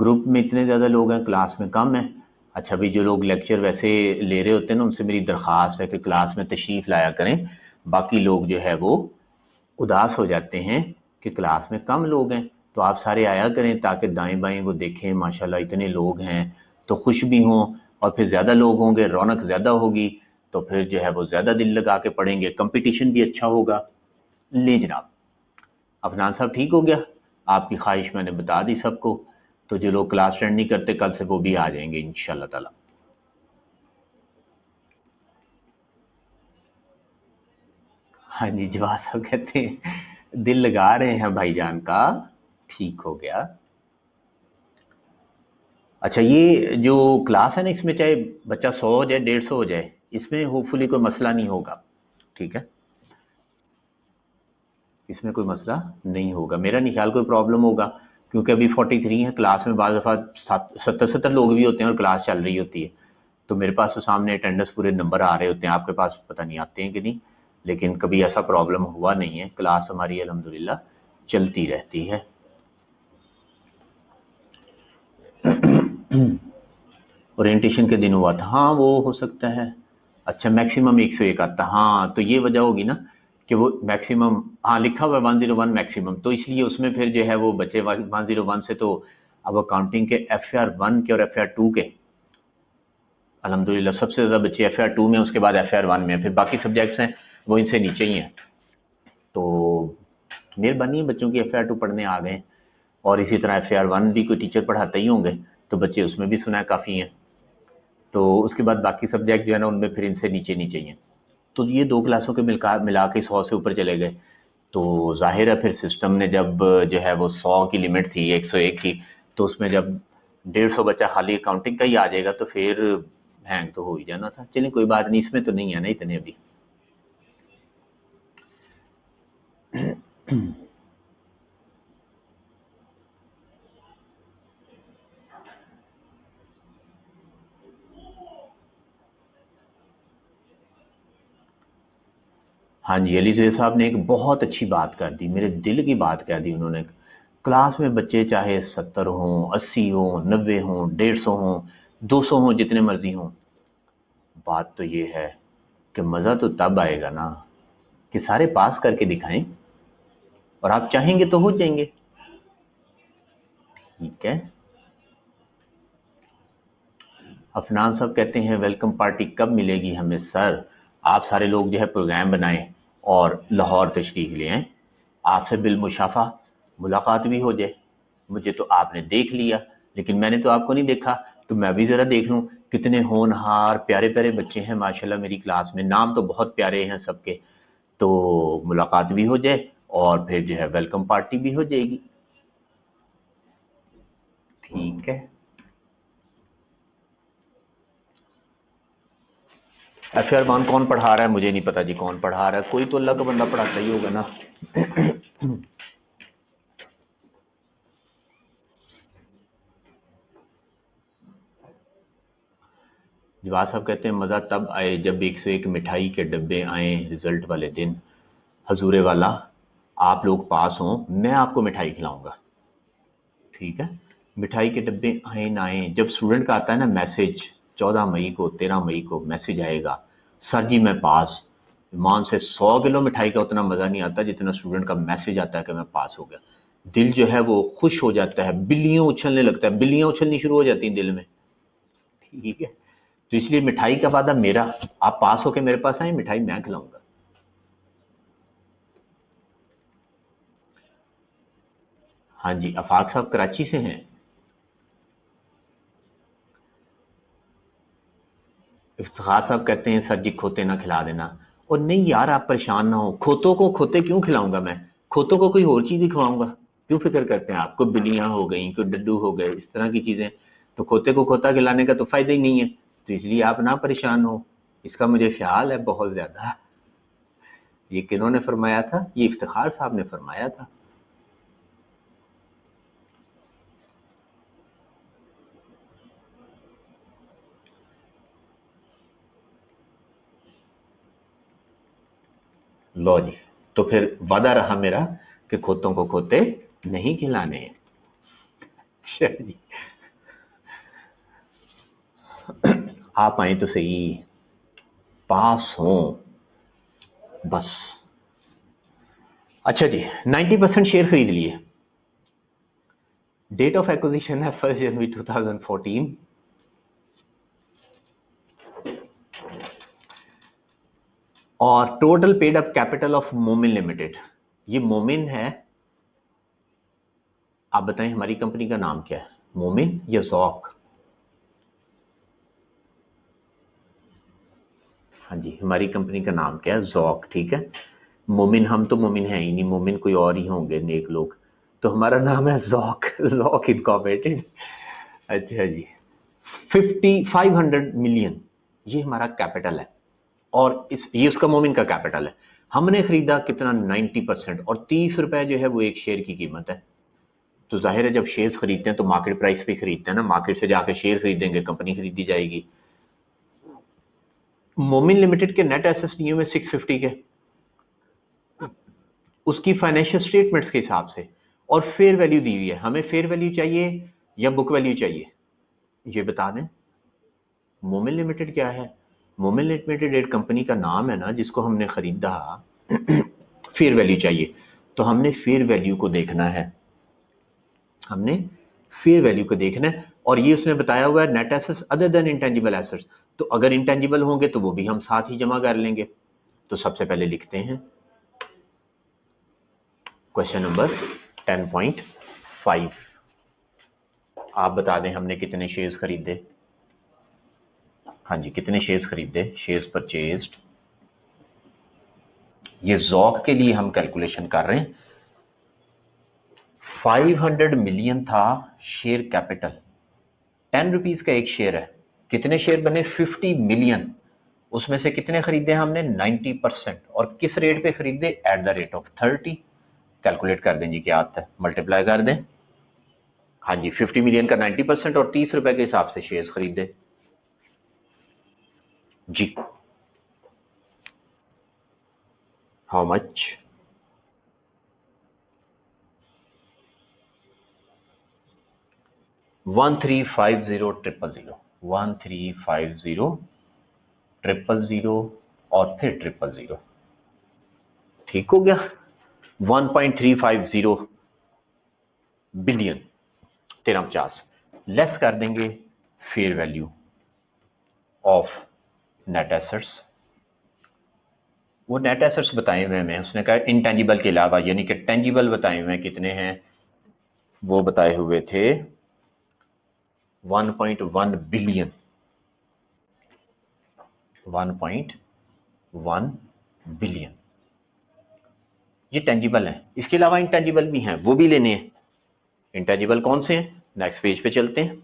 Group में इतने ज़्यादा लोग हैं, क्लास में कम है। अच्छा भाई, जो लोग लेक्चर वैसे ले रहे होते हैं ना, उनसे मेरी दरख्वास्त है कि क्लास में तशरीफ़ लाया करें। बाकी लोग जो है वो उदास हो जाते हैं कि क्लास में कम लोग हैं, तो आप सारे आया करें ताकि दाएं बाएं वो देखें माशाल्लाह इतने लोग हैं, तो खुश भी हों, और फिर ज़्यादा लोग होंगे, रौनक ज़्यादा होगी, तो फिर जो है वो ज़्यादा दिल लगा के पढ़ेंगे, कंपटीशन भी अच्छा होगा। ले जनाब, अफनान साहब ठीक हो गया? आपकी ख्वाहिश मैंने बता दी सबको, तो जो लोग क्लास अटेंड नहीं करते कल से वो भी आ जाएंगे इंशाल्लाह ताला। हाँ जी, जवाब साहब कहते हैं दिल लगा रहे हैं भाईजान का, ठीक हो गया। अच्छा, ये जो क्लास है ना, इसमें चाहे बच्चा 100 हो जाए 150 हो जाए, इसमें होपफुली कोई मसला नहीं होगा, ठीक है? इसमें कोई मसला नहीं होगा, मेरा नहीं ख्याल कोई प्रॉब्लम होगा, क्योंकि अभी 43 है क्लास में, बाज़ दफ़ा 70 लोग भी होते हैं और क्लास चल रही होती है, तो मेरे पास तो सामने अटेंडेंस पूरे नंबर आ रहे होते हैं, आपके पास पता नहीं आते हैं कि नहीं, लेकिन कभी ऐसा प्रॉब्लम हुआ नहीं है, क्लास हमारी अल्हम्दुलिल्लाह चलती रहती है। ओरिएंटेशन के दिन हुआ था, हाँ वो हो सकता है। अच्छा, मैक्सिमम 101 आता, हाँ तो ये वजह होगी ना कि वो मैक्सिमम, हाँ लिखा हुआ है 101 मैक्सिमम, तो इसलिए उसमें फिर जो है वो बचे 101 से, तो अब अकाउंटिंग के FR1 के और FR2 के अल्हम्दुलिल्लाह सबसे ज़्यादा बच्चे FR2 में, उसके बाद FR1 में, फिर बाकी सब्जेक्ट्स हैं वो इनसे नीचे ही हैं। तो मेहरबानी है, बच्चों की FR2 पढ़ने आ गए, और इसी तरह FR1 भी कोई टीचर पढ़ाते ही होंगे, तो बच्चे उसमें भी सुना काफ़ी हैं। तो उसके बाद बाकी सब्जेक्ट जो है ना, उनमें फिर इनसे नीचे नीचे ही हैं। तो ये 2 क्लासों के मिला के 100 से ऊपर चले गए, तो ज़ाहिर है फिर सिस्टम ने जब जो है वो 100 की लिमिट थी, 101 की, तो उसमें जब 150 बच्चा खाली अकाउंटिंग का ही आ जाएगा तो फिर हैंग तो हो ही जाना था। चलिए कोई बात नहीं, इसमें तो नहीं है ना इतने अभी। हाँ जी, अली ज़ेर साहब ने एक बहुत अच्छी बात कर दी, मेरे दिल की बात कह दी उन्होंने। क्लास में बच्चे चाहे 70 हों, 80 हों, 90 हों, 150 हों, 200 हों, जितने मर्जी हों, बात तो ये है कि मज़ा तो तब आएगा ना कि सारे पास करके दिखाएं, और आप चाहेंगे तो हो जाएंगे, ठीक है? अफनान साहब कहते हैं वेलकम पार्टी कब मिलेगी हमें सर? आप सारे लोग जो है प्रोग्राम बनाएं और लाहौर तशरीफ ले आएं, आपसे बिलमुशाफा मुलाकात भी हो जाए। मुझे तो आपने देख लिया, लेकिन मैंने तो आपको नहीं देखा, तो मैं भी ज़रा देख लूँ। कितने होनहार प्यारे प्यारे बच्चे हैं माशाल्लाह मेरी क्लास में, नाम तो बहुत प्यारे हैं सबके, तो मुलाकात भी हो जाए और फिर जो है वेलकम पार्टी भी हो जाएगी, ठीक है? FR1 कौन पढ़ा रहा है मुझे नहीं पता जी, कौन पढ़ा रहा है, कोई तो अल्लाह का बंदा पढ़ाता ही होगा ना। जवाब साहब कहते हैं मज़ा तब आए जब 101 मिठाई के डब्बे आए रिजल्ट वाले दिन, हजूरे वाला आप लोग पास हों, मैं आपको मिठाई खिलाऊंगा, ठीक है? मिठाई के डब्बे आए ना आए, जब स्टूडेंट का आता है ना मैसेज, 14 मई को 13 मई को मैसेज आएगा, सर जी मैं पास, ईमान से 100 किलो मिठाई का उतना मज़ा नहीं आता जितना स्टूडेंट का मैसेज आता है कि मैं पास हो गया। दिल जो है वो खुश हो जाता है, बिल्लियाँ उछलने लगता है, बिल्लियाँ उछलनी शुरू हो जाती हैं दिल में, ठीक है? तो इसलिए मिठाई का वादा मेरा, आप पास होके मेरे पास आए, मिठाई मैं खिलाऊंगा। हाँ जी, आफाक साहब कराची से हैं। इफ्तिखार साहब कहते हैं सर जी खोते ना खिला देना, और नहीं यार आप परेशान ना हो, खोतों को खोते क्यों खिलाऊंगा मैं, खोतों को कोई और चीज़ ही खिलाऊंगा, क्यों फिक्र करते हैं आप? कोई बिल्लियाँ हो गई, कोई डड्डू हो गए, इस तरह की चीज़ें, तो खोते को खोता खिलाने का तो फ़ायदा ही नहीं है, तो इसलिए आप ना परेशान हो, इसका मुझे ख्याल है बहुत ज़्यादा। ये किन्होंने फरमाया था? ये इफ्तिखार साहब ने फरमाया था। लो जी, तो फिर वादा रहा मेरा कि खोतों को खोते नहीं खिलाने हैं। चलिए, आप आए तो सही, पास हो बस। अच्छा जी, 90% शेयर खरीद लिए। डेट ऑफ एक्विजिशन है 1 जनवरी 2014। और total paid up capital of मोमिन लिमिटेड, ये मोमिन है, आप बताएं हमारी कंपनी का नाम क्या है, मोमिन या ज़ौक? हाँ जी, हमारी कंपनी का नाम क्या है, ज़ौक, ठीक है। मोमिन, हम तो मोमिन है ही नहीं, मोमिन कोई और ही होंगे नेक लोग, तो हमारा नाम है ज़ौक, ज़ौक इनकॉर्पोरेटेड। अच्छा जी, 500 मिलियन ये हमारा कैपिटल है, और ये उसका मोमिन का कैपिटल है। हमने खरीदा कितना, 90%, और 30 रुपए जो है वो एक शेयर की कीमत है। तो जाहिर है जब शेयर खरीदते हैं तो मार्केट प्राइस पे खरीदते हैं ना, मार्केट से जाके शेयर खरीदेंगे, कंपनी खरीदी जाएगी। मोमिन लिमिटेड के नेट एसेट्स दिए हुए 650 के, उसकी फाइनेंशियल स्टेटमेंट्स के हिसाब से, और फेयर वैल्यू दी हुई है। हमें फेयर वैल्यू चाहिए या बुक वैल्यू चाहिए, ये बता दें। मोमिन लिमिटेड क्या है? मोमिन लिमिटेड एक कंपनी का नाम है ना जिसको हमने खरीदा। फेयर वैल्यू चाहिए, तो हमने फेयर वैल्यू को देखना है, हमने फेयर वैल्यू को देखना है। और ये उसने बताया हुआ है net assets other than intangible assets, तो अगर इंटेंजिबल होंगे तो वो भी हम साथ ही जमा कर लेंगे। तो सबसे पहले लिखते हैं क्वेश्चन नंबर 10.5, आप बता दें हमने कितने शेयर्स खरीदे। हाँ जी, कितने शेयर्स खरीदे, शेयर्स परचेज्ड। ये ज़ौक के लिए हम कैलकुलेशन कर रहे हैं। 500 मिलियन था शेयर कैपिटल, 10 रुपीज का एक शेयर है, कितने शेयर बने, 50 मिलियन। उसमें से कितने खरीदे हमने, 90%, और किस रेट पे खरीदे, at the rate of 30। Calculate कर दें जी, क्या आता है, मल्टीप्लाई कर दें। हाँ जी, 50 मिलियन का 90% और 30 रुपए के हिसाब से शेयर्स खरीदे जी। How much, one three five zero triple zero, 1350 और फिर 000, ठीक हो गया। 1.350 बिलियन 1350, लेस कर देंगे fair value of net assets. वो नेट एसेट्स बताए हुए हैं, उसने कहा इंटेंजिबल के अलावा, यानी कि टेंजिबल बताए हुए हैं कितने हैं, वो बताए हुए थे 1.1 बिलियन, 1.1 बिलियन, ये टेंजिबल है। इसके अलावा इंटेंजिबल भी हैं, वो भी लेने हैं। इंटेंजिबल कौन से हैं, नेक्स्ट पेज पे चलते हैं।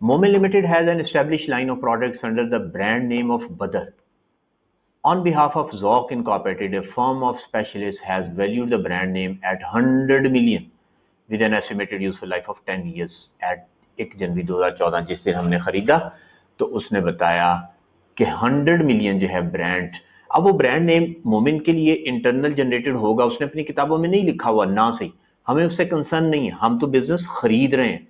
Momin Limited has an established line of products under the brand name of Badr. On behalf of Zoc Incorporated, a firm of specialists has valued the brand name at 100 million with an estimated useful life of 10 years. At 1 जनवरी 2014 जिस दिन हमने खरीदा तो उसने बताया कि 100 million जो है ब्रांड। अब वो ब्रांड नेम मोमिन के लिए इंटरनल जनरेटेड होगा, उसने अपनी किताबों में नहीं लिखा हुआ ना सही, हमें उससे कंसर्न नहीं है, हम तो बिजनेस खरीद रहे हैं,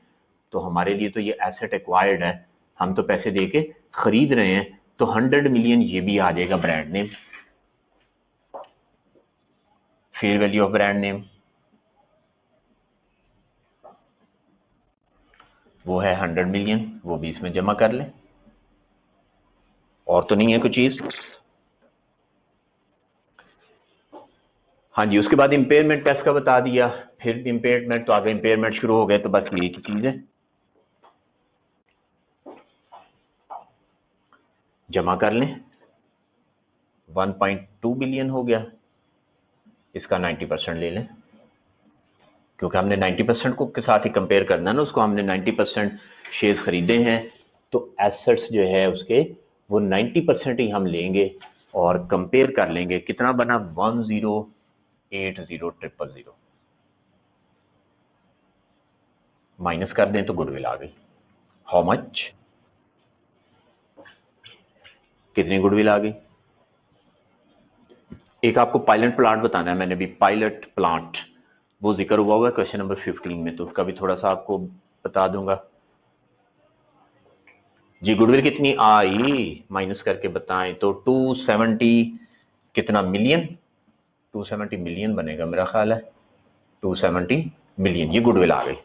तो हमारे लिए तो ये एसेट एक्वायर्ड है, हम तो पैसे दे के खरीद रहे हैं, तो 100 मिलियन ये भी आ जाएगा brand name. Fair value of brand name वो है 100 मिलियन, वो भी इसमें जमा कर लें। और तो नहीं है कुछ चीज। हाँ जी, उसके बाद इंपेयरमेंट टेस्ट का बता दिया, फिर इंपेयरमेंट, तो आगे इंपेयरमेंट शुरू हो गए, तो बस यही की चीज है, जमा कर लें। 1.2 बिलियन हो गया, इसका 90% ले लें, क्योंकि हमने 90% को के साथ ही कंपेयर करना है ना, उसको हमने 90% शेयर खरीदे हैं, तो एसेट्स जो है उसके वो 90% ही हम लेंगे और कंपेयर कर लेंगे। कितना बना, 10800000, माइनस कर दें तो गुडविल आ गई। हाउ मच, कितनी गुडविल आ गई। एक आपको पायलट प्लांट बताना है, मैंने भी पायलट प्लांट वो जिक्र हुआ है क्वेश्चन नंबर 15 में, तो उसका भी थोड़ा सा आपको बता दूंगा। जी गुडविल कितनी आई माइनस करके बताएं तो 270 कितना मिलियन, 270 मिलियन बनेगा मेरा ख्याल है, 270 मिलियन ये गुडविल आ गई।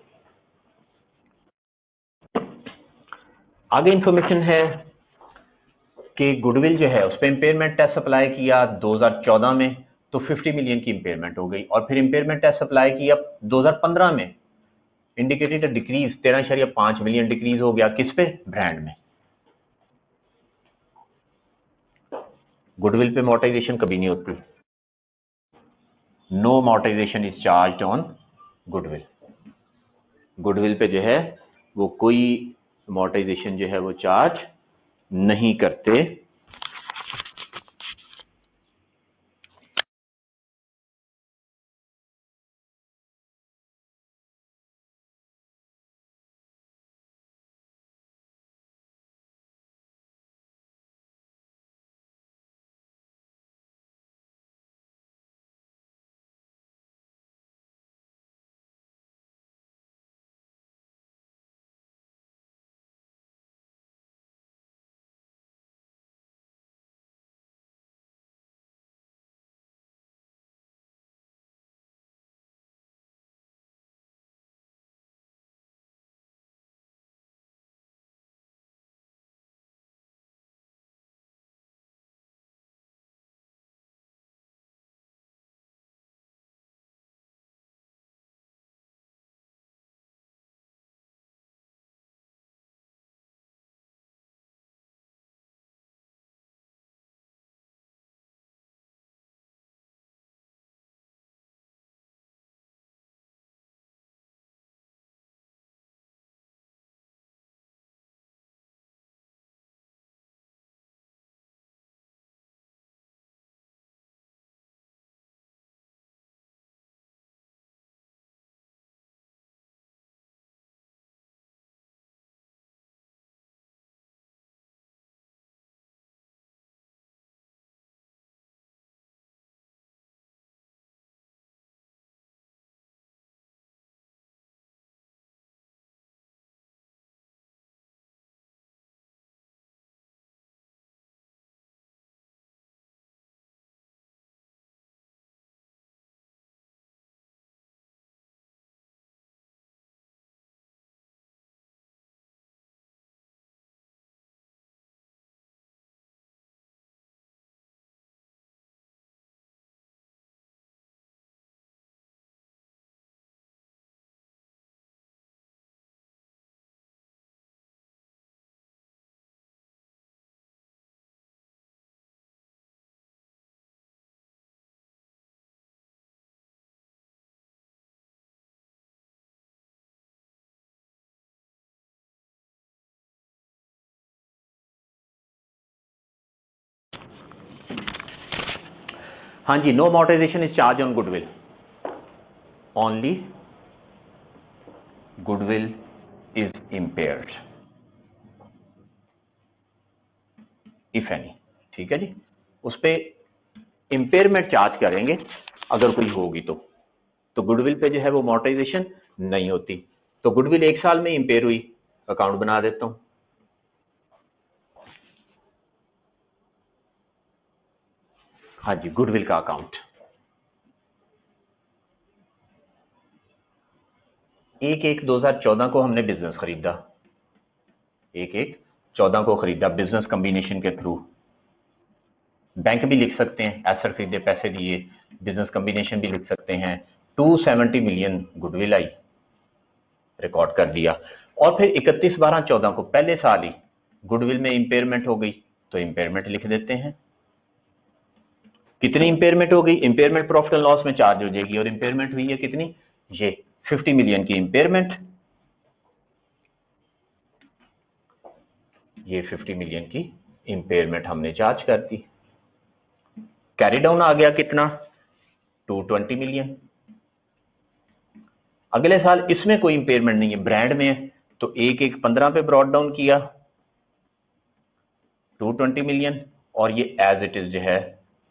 आगे इंफॉर्मेशन है कि गुडविल जो है उस पर इंपेयरमेंट टेस्ट अप्लाई किया 2014 में तो 50 मिलियन की इंपेयरमेंट हो गई, और फिर इंपेयरमेंट टेस्ट अप्लाई किया 2015 में, इंडिकेटेड डिक्रीज 13.5 मिलियन डिक्रीज हो गया, किस पे, ब्रांड में। गुडविल पे अमोर्टाइजेशन कभी नहीं होती, no amortisation is charge on goodwill. Goodwill पे जो है वो कोई अमोर्टाइजेशन जो है वो चार्ज नहीं करते। हाँ जी, no amortisation is charge on goodwill, only goodwill is impaired if any. ठीक है जी, उस पे इंपेयरमेंट चार्ज करेंगे अगर कोई होगी तो गुडविल पे जो है वो अमोर्टाइजेशन नहीं होती। तो गुडविल 1 साल में इंपेयर हुई, अकाउंट बना देता हूं। हाँ जी, गुडविल का अकाउंट 1/1/2014 को हमने बिजनेस खरीदा, 1/1/14 को खरीदा बिजनेस कॉम्बिनेशन के थ्रू। बैंक भी लिख सकते हैं, एसेट खरीदे पैसे दिए, बिजनेस कॉम्बिनेशन भी लिख सकते हैं। 270 मिलियन गुडविल आई, रिकॉर्ड कर दिया, और फिर 31/12/14 को पहले साल ही गुडविल में इंपेयरमेंट हो गई, तो इंपेयरमेंट लिख देते हैं। कितनी इंपेयरमेंट हो गई, इंपेयरमेंट प्रॉफिट एंड लॉस में चार्ज हो जाएगी, और इंपेयरमेंट हुई है कितनी, ये 50 मिलियन की इंपेयरमेंट, ये 50 मिलियन की इंपेयरमेंट हमने चार्ज कर दी। कैरी डाउन आ गया कितना, 220 मिलियन। अगले साल इसमें कोई इंपेयरमेंट नहीं है, ब्रांड में है, तो 1/1/15 पे ब्रॉड डाउन किया 220 मिलियन, और ये एज इट इज जो है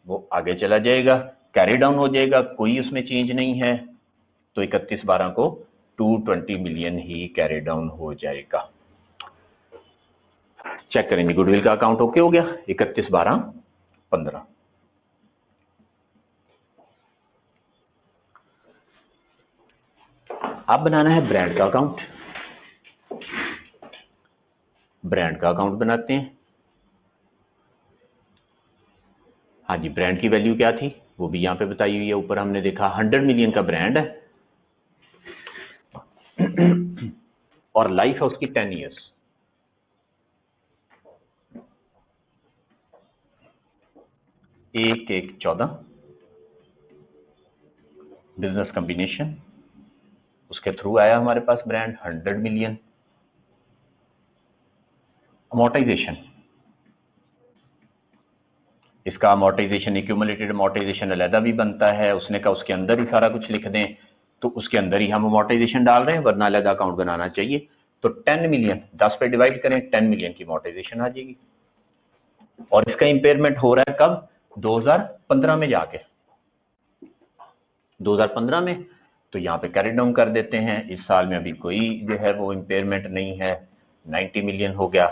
वो आगे चला जाएगा, कैरी डाउन हो जाएगा, कोई उसमें चेंज नहीं है, तो 31/12 को 220 मिलियन ही कैरी डाउन हो जाएगा। चेक करेंगे, गुडविल का अकाउंट ओके हो गया 31/12/15। अब बनाना है ब्रांड का अकाउंट। ब्रांड का अकाउंट बनाते हैं। हाँ जी, ब्रांड की वैल्यू क्या थी वो भी यहाँ पे बताई हुई है। ऊपर हमने देखा 100 मिलियन का ब्रांड है और लाइफ है उसकी 10 ईयर्स। एक 14 बिजनेस कॉम्बिनेशन, उसके थ्रू आया हमारे पास ब्रांड 100 मिलियन। अमोर्टाइजेशन, इसका अमोर्टाइजेशन एक्यूमुलेटेड अमोर्टाइजेशन अलहदा भी बनता है। उसने कहा उसके अंदर ही सारा कुछ लिख दें, तो उसके अंदर ही हम अमोर्टाइजेशन डाल रहे हैं, वरना अलहदा अकाउंट बनाना चाहिए। तो 10 मिलियन 10 पे डिवाइड करें, 10 मिलियन की अमोर्टाइजेशन आ जाएगी। और इसका इंपेयरमेंट हो रहा है कब? 2015 में जाके, 2015 में। तो यहाँ पे कैरी डाउन कर देते हैं। इस साल में अभी कोई जो है वो इंपेयरमेंट नहीं है, 90 मिलियन हो गया।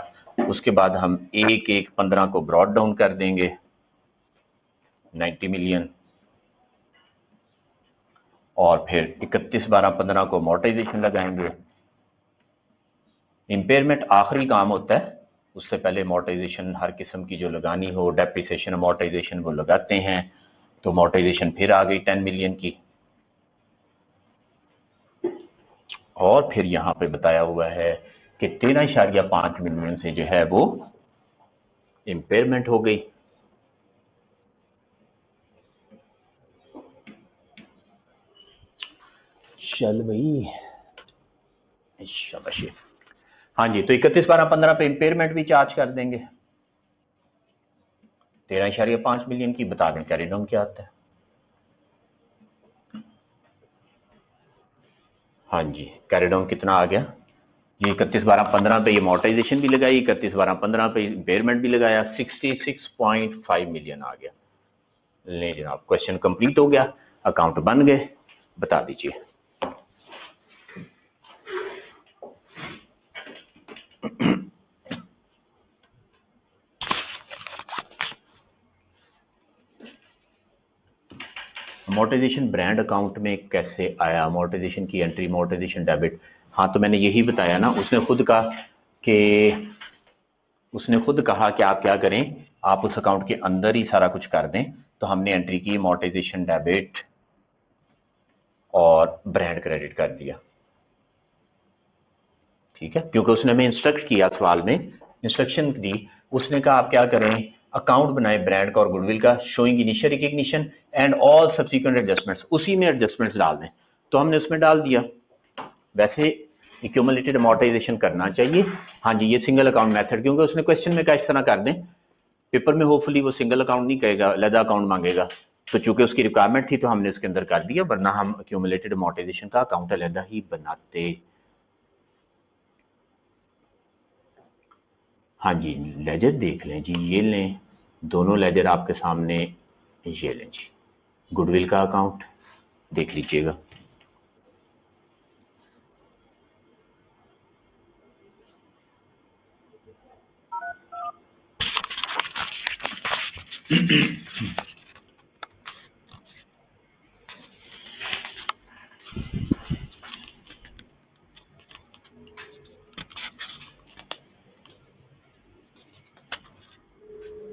उसके बाद हम 1/1/15 को ब्रॉड डाउन कर देंगे 90 मिलियन, और फिर 31/12/15 को अमोर्टाइजेशन लगाएंगे। इंपेयरमेंट आखिरी काम होता है, उससे पहले अमोर्टाइजेशन हर किस्म की जो लगानी हो, डेप्रिसिएशन अमोर्टाइजेशन वो लगाते हैं। तो अमोर्टाइजेशन फिर आ गई 10 मिलियन की। और फिर यहाँ पे बताया हुआ है कि 13.5 मिलियन से जो है वो इंपेयरमेंट हो गई। चल भाई, शाबाश। हाँ जी, तो 31/12/15 पे इंपेयरमेंट भी चार्ज कर देंगे 13.5 मिलियन की। बता दें कैरी डाउन क्या आता है। हाँ जी, कैरी डाउन कितना आ गया? ये 31/12/15 पे ये अमोर्टाइजेशन भी लगाई, 31/12/15 पे इंपेयरमेंट भी लगाया, 66.5 मिलियन आ गया। ले जनाब, क्वेश्चन कंप्लीट हो गया, अकाउंट बन गए। बता दीजिए। अमोर्टाइजेशन ब्रांड अकाउंट में कैसे आया? अमोर्टाइजेशन की एंट्री, अमोर्टाइजेशन डेबिट। हाँ, तो मैंने यही बताया ना, उसने खुद कहा कि आप क्या करें, आप उस अकाउंट के अंदर ही सारा कुछ कर दें। तो हमने एंट्री की अमोर्टाइजेशन डेबिट और ब्रांड क्रेडिट कर दिया। ठीक है, क्योंकि उसने हमें इंस्ट्रक्ट किया, सवाल में इंस्ट्रक्शन दी। उसने कहा आप क्या करें, अकाउंट बनाए ब्रांड का और गुडविल का, showing initial recognition and all subsequent adjustments, उसी में एडजस्टमेंट्स डाल दें। तो हमने उसमें डाल दिया। वैसे एक्यूमुलेटेड अमोर्टाइजेशन करना चाहिए। हाँ जी, ये सिंगल अकाउंट मेथड, क्योंकि उसने क्वेश्चन में क्या इस तरह कर दें, पेपर में होपफुली वो सिंगल अकाउंट नहीं कहेगा, अलग अकाउंट मांगेगा। तो चूंकि उसकी रिक्वायरमेंट थी तो हमने उसके अंदर कर दिया, वरना हम एक्यूमुलेटेड अमोर्टाइजेशन का अकाउंट अलग ही बनाते। हाँ जी, लेजर देख लें जी, ये लें, दोनों लेजर आपके सामने, ये लें जी, गुडविल का अकाउंट देख लीजिएगा।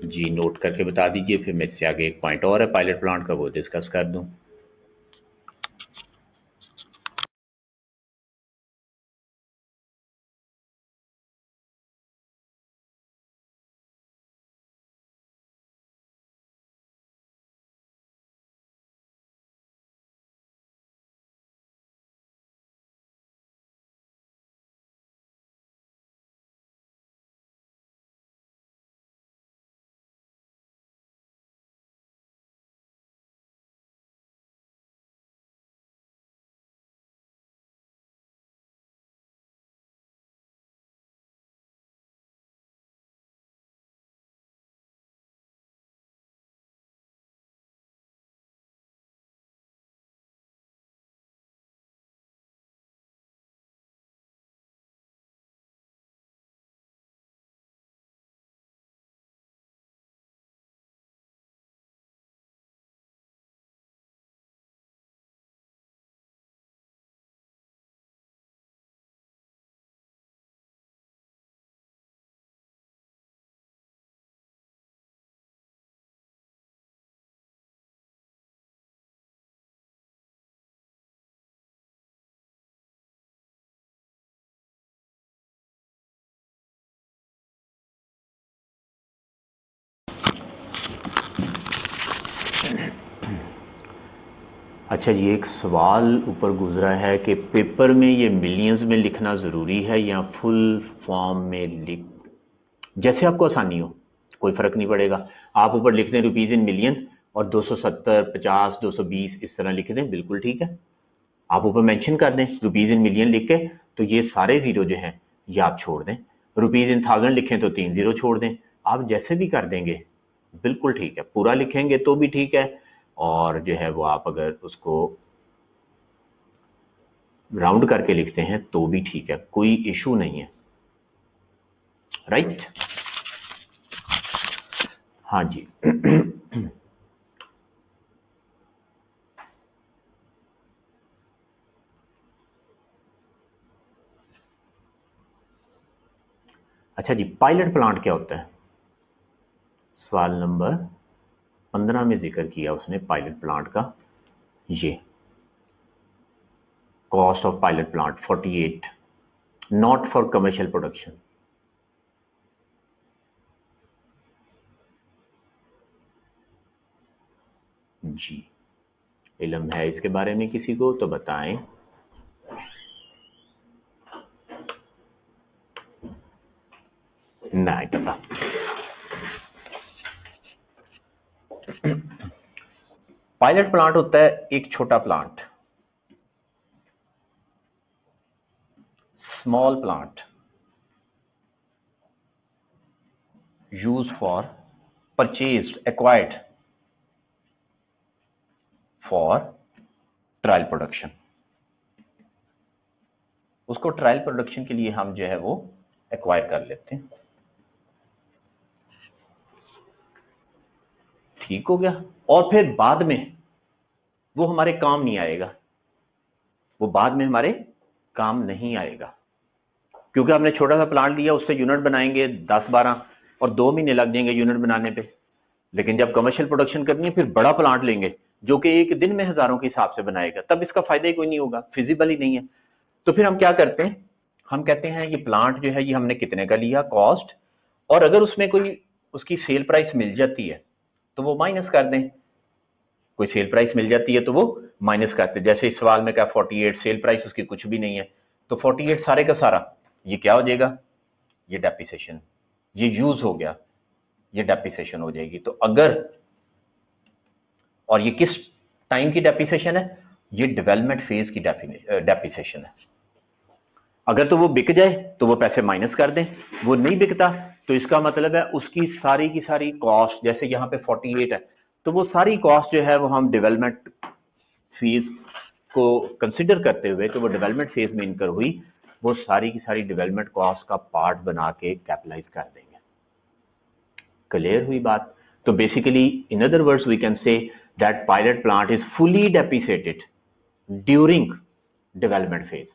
जी नोट करके बता दीजिए, फिर मैं इससे आगे एक पॉइंट और है पायलट प्लांट का, वो डिस्कस कर दूं। अच्छा जी, एक सवाल ऊपर गुजरा है कि पेपर में ये मिलियंस में लिखना ज़रूरी है या फुल फॉर्म में लिख, जैसे आपको आसानी हो, कोई फ़र्क नहीं पड़ेगा। आप ऊपर लिख दें रुपीज़ इन मिलियन और 270, 50, 220 इस तरह लिख दें, बिल्कुल ठीक है। आप ऊपर मेंशन कर दें रुपीज़ इन मिलियन लिख के, तो ये सारे ज़ीरो जो हैं ये आप छोड़ दें। रुपीज़ इन थाउजेंड लिखें तो 3 ज़ीरो छोड़ दें। आप जैसे भी कर देंगे बिल्कुल ठीक है। पूरा लिखेंगे तो भी ठीक है, और जो है वो आप अगर उसको राउंड करके लिखते हैं तो भी ठीक है, कोई इशू नहीं है। राइट? हाँ जी। अच्छा जी, पायलट प्लांट क्या होता है? सवाल नंबर 15 में जिक्र किया उसने पायलट प्लांट का। ये cost of pilot plant 48, not for commercial production. जी, इल्म है इसके बारे में किसी को तो बताएं। नहीं पता। पायलट प्लांट होता है एक छोटा plant, small plant, use for purchased, acquired for trial production. उसको ट्रायल प्रोडक्शन के लिए हम जो है वो एक्वायर कर लेते हैं। ठीक हो गया। और फिर बाद में वो हमारे काम नहीं आएगा, वो बाद में हमारे काम नहीं आएगा, क्योंकि हमने छोटा सा प्लांट लिया, उससे यूनिट बनाएंगे 10-12 और 2 महीने लग जाएंगे यूनिट बनाने पे। लेकिन जब कमर्शियल प्रोडक्शन करनी है फिर बड़ा प्लांट लेंगे जो कि एक दिन में हजारों के हिसाब से बनाएगा, तब इसका फायदा ही कोई नहीं होगा, फिजिबल ही नहीं है। तो फिर हम क्या करते हैं, हम कहते हैं ये प्लांट जो है ये हमने कितने का लिया, कॉस्ट, और अगर उसमें कोई उसकी सेल प्राइस मिल जाती है तो वो माइनस कर दें। कोई सेल प्राइस मिल जाती है तो वो माइनस करते, जैसे इस सवाल में क्या 48 सेल प्राइस उसकी कुछ भी नहीं है, तो 48 सारे का सारा ये क्या हो जाएगा, ये डेप्रिसिएशन, ये यूज हो गया, ये डेप्रिसिएशन हो जाएगी। तो अगर, और ये किस टाइम की डेप्रिसिएशन है, ये डेवलपमेंट फेज की डेप्रिसिएशन है। अगर तो वो बिक जाए तो वो पैसे माइनस कर दें, वो नहीं बिकता तो इसका मतलब है उसकी सारी की सारी कॉस्ट, जैसे यहाँ पे 48 है तो वो सारी कॉस्ट जो है वो हम डेवलपमेंट फीस को कंसिडर करते हुए, तो वो डेवलपमेंट फेज में इनकर हुई, वो सारी की सारी डेवलपमेंट कॉस्ट का पार्ट बना के कैपिटलाइज कर देंगे। क्लियर हुई बात? तो basically in other words we can say that pilot plant is fully depreciated during development phase,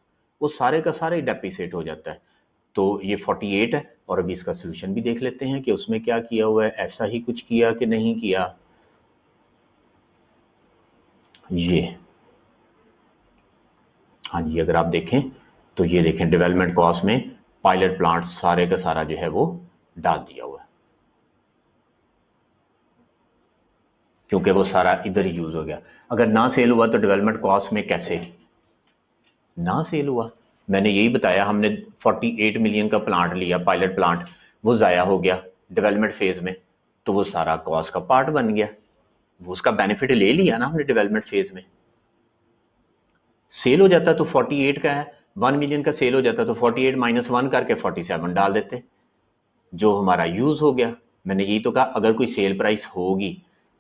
वो सारे का सारे डेप्रिसिएट हो जाता है। तो ये 48 है, और अभी इसका सोल्यूशन भी देख लेते हैं कि उसमें क्या किया हुआ है, ऐसा ही कुछ किया कि नहीं किया। ये हाँ जी, अगर आप देखें तो ये देखें डेवलपमेंट कॉस्ट में पायलट प्लांट सारे का सारा जो है वो डाल दिया हुआ है, क्योंकि वो सारा इधर ही यूज हो गया। अगर ना सेल हुआ तो डेवलपमेंट कॉस्ट में कैसे ना सेल हुआ, मैंने यही बताया, हमने 48 मिलियन का प्लांट लिया, पायलट प्लांट, वो जाया हो गया डेवलपमेंट फेज में, तो वो सारा कॉस्ट का पार्ट बन गया, वो उसका बेनिफिट ले लिया ना हमने डेवलपमेंट फेज में। सेल हो जाता तो 48 का है, 1 मिलियन का सेल हो जाता तो 48 माइनस 1 करके 47 डाल देते, जो हमारा यूज हो गया। मैंने यही तो कहा अगर कोई सेल प्राइस होगी,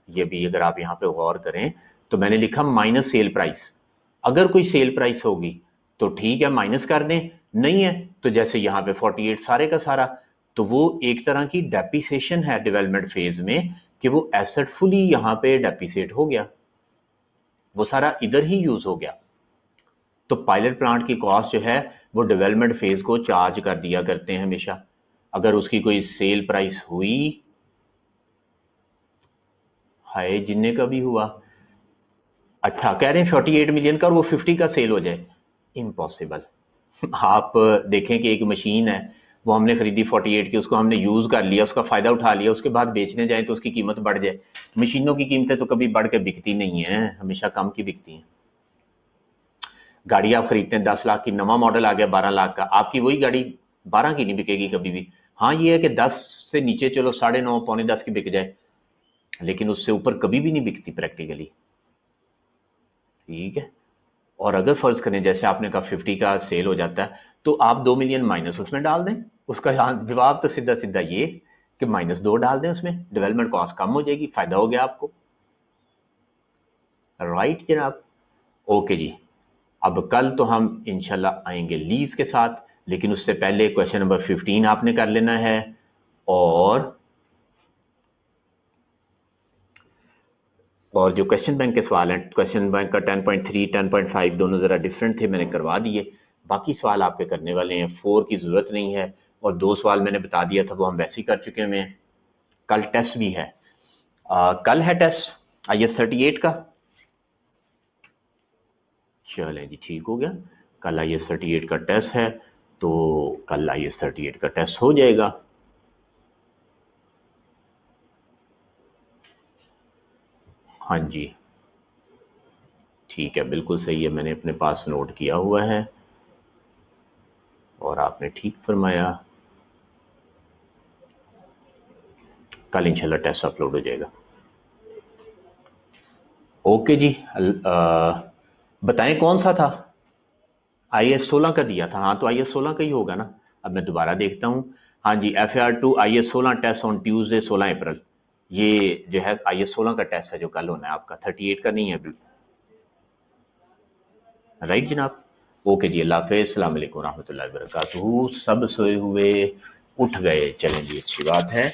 ये भी अगर आप यहाँ पे गौर करें तो मैंने लिखा माइनस सेल प्राइस, अगर कोई सेल प्राइस होगी तो ठीक है माइनस कर दें, नहीं है तो जैसे यहाँ पे 48 सारे का सारा, तो वो एक तरह की डेप्रिसिएशन है डेवलपमेंट फेज में, कि वो एसेट फुली यहाँ पे डेप्रिसिएट हो गया, वो सारा इधर ही यूज हो गया। तो पायलट प्लांट की कॉस्ट जो है वो डेवलपमेंट फेज को चार्ज कर दिया करते हैं हमेशा। अगर उसकी कोई सेल प्राइस हुई, हाय जिन्ने का भी हुआ, अच्छा कह रहे हैं 48 मिलियन का और वो 50 का सेल हो जाए, इम्पॉसिबल। आप देखें कि एक मशीन है, वो हमने खरीदी 48 की, उसको हमने यूज कर लिया, उसका फायदा उठा लिया, उसके बाद बेचने जाए तो उसकी कीमत बढ़ जाए, मशीनों की कीमतें तो कभी बढ़ के बिकती नहीं है, हमेशा कम की बिकती हैं। गाड़ी आप खरीदते हैं 10 लाख की, नवा मॉडल आ गया 12 लाख का, आपकी वही गाड़ी 12 की नहीं बिकेगी कभी भी। हाँ ये है कि 10 से नीचे चलो 9.5 पौने 10 की बिक जाए, लेकिन उससे ऊपर कभी भी नहीं बिकती प्रैक्टिकली। ठीक है। और अगर फर्ज करें जैसे आपने कहा 50 का सेल हो जाता है, तो आप 2 मिलियन माइनस उसमें डाल दें। उसका जवाब तो सीधा सीधा ये कि -2 डाल दें उसमें, डेवलपमेंट कॉस्ट कम हो जाएगी, फायदा हो गया आपको। राइट जनाब। ओके जी। अब कल तो हम इंशाल्लाह आएंगे लीज के साथ, लेकिन उससे पहले क्वेश्चन नंबर 15 आपने कर लेना है। और जो क्वेश्चन बैंक के सवाल हैं, क्वेश्चन बैंक का 10.3 10.5 दोनों जरा डिफरेंट थे, मैंने करवा दिए। बाकी सवाल आपके करने वाले हैं, 4 की जरूरत नहीं है। और 2 सवाल मैंने बता दिया था वो हम वैसे ही कर चुके हुए हैं। कल टेस्ट भी है। कल है टेस्ट IS 38 का। चलें जी, ठीक हो गया। कल IS 38 का टेस्ट है, तो कल IS 38 का टेस्ट हो जाएगा। हाँ जी, ठीक है, बिल्कुल सही है, मैंने अपने पास नोट किया हुआ है और आपने ठीक फरमाया। कल इंशाल्लाह टेस्ट अपलोड हो जाएगा। ओके जी। बताएं कौन सा था? IS 16 का दिया था। हाँ, तो IS 16 का ही होगा ना। अब मैं दोबारा देखता हूँ। हाँ जी, FAR2 IS 16 test on Tuesday 16 April. ये जो है IS 16 का टेस्ट है जो कल होना है आपका, 38 का नहीं है अभी। राइट जनाब। ओके जी, अल्लाह हाफिज़, अस्सलाम वालेकुम रहमतुल्लाहि व बरकातुहू। सब सोए हुए उठ गए, चलें जी, अच्छी बात है।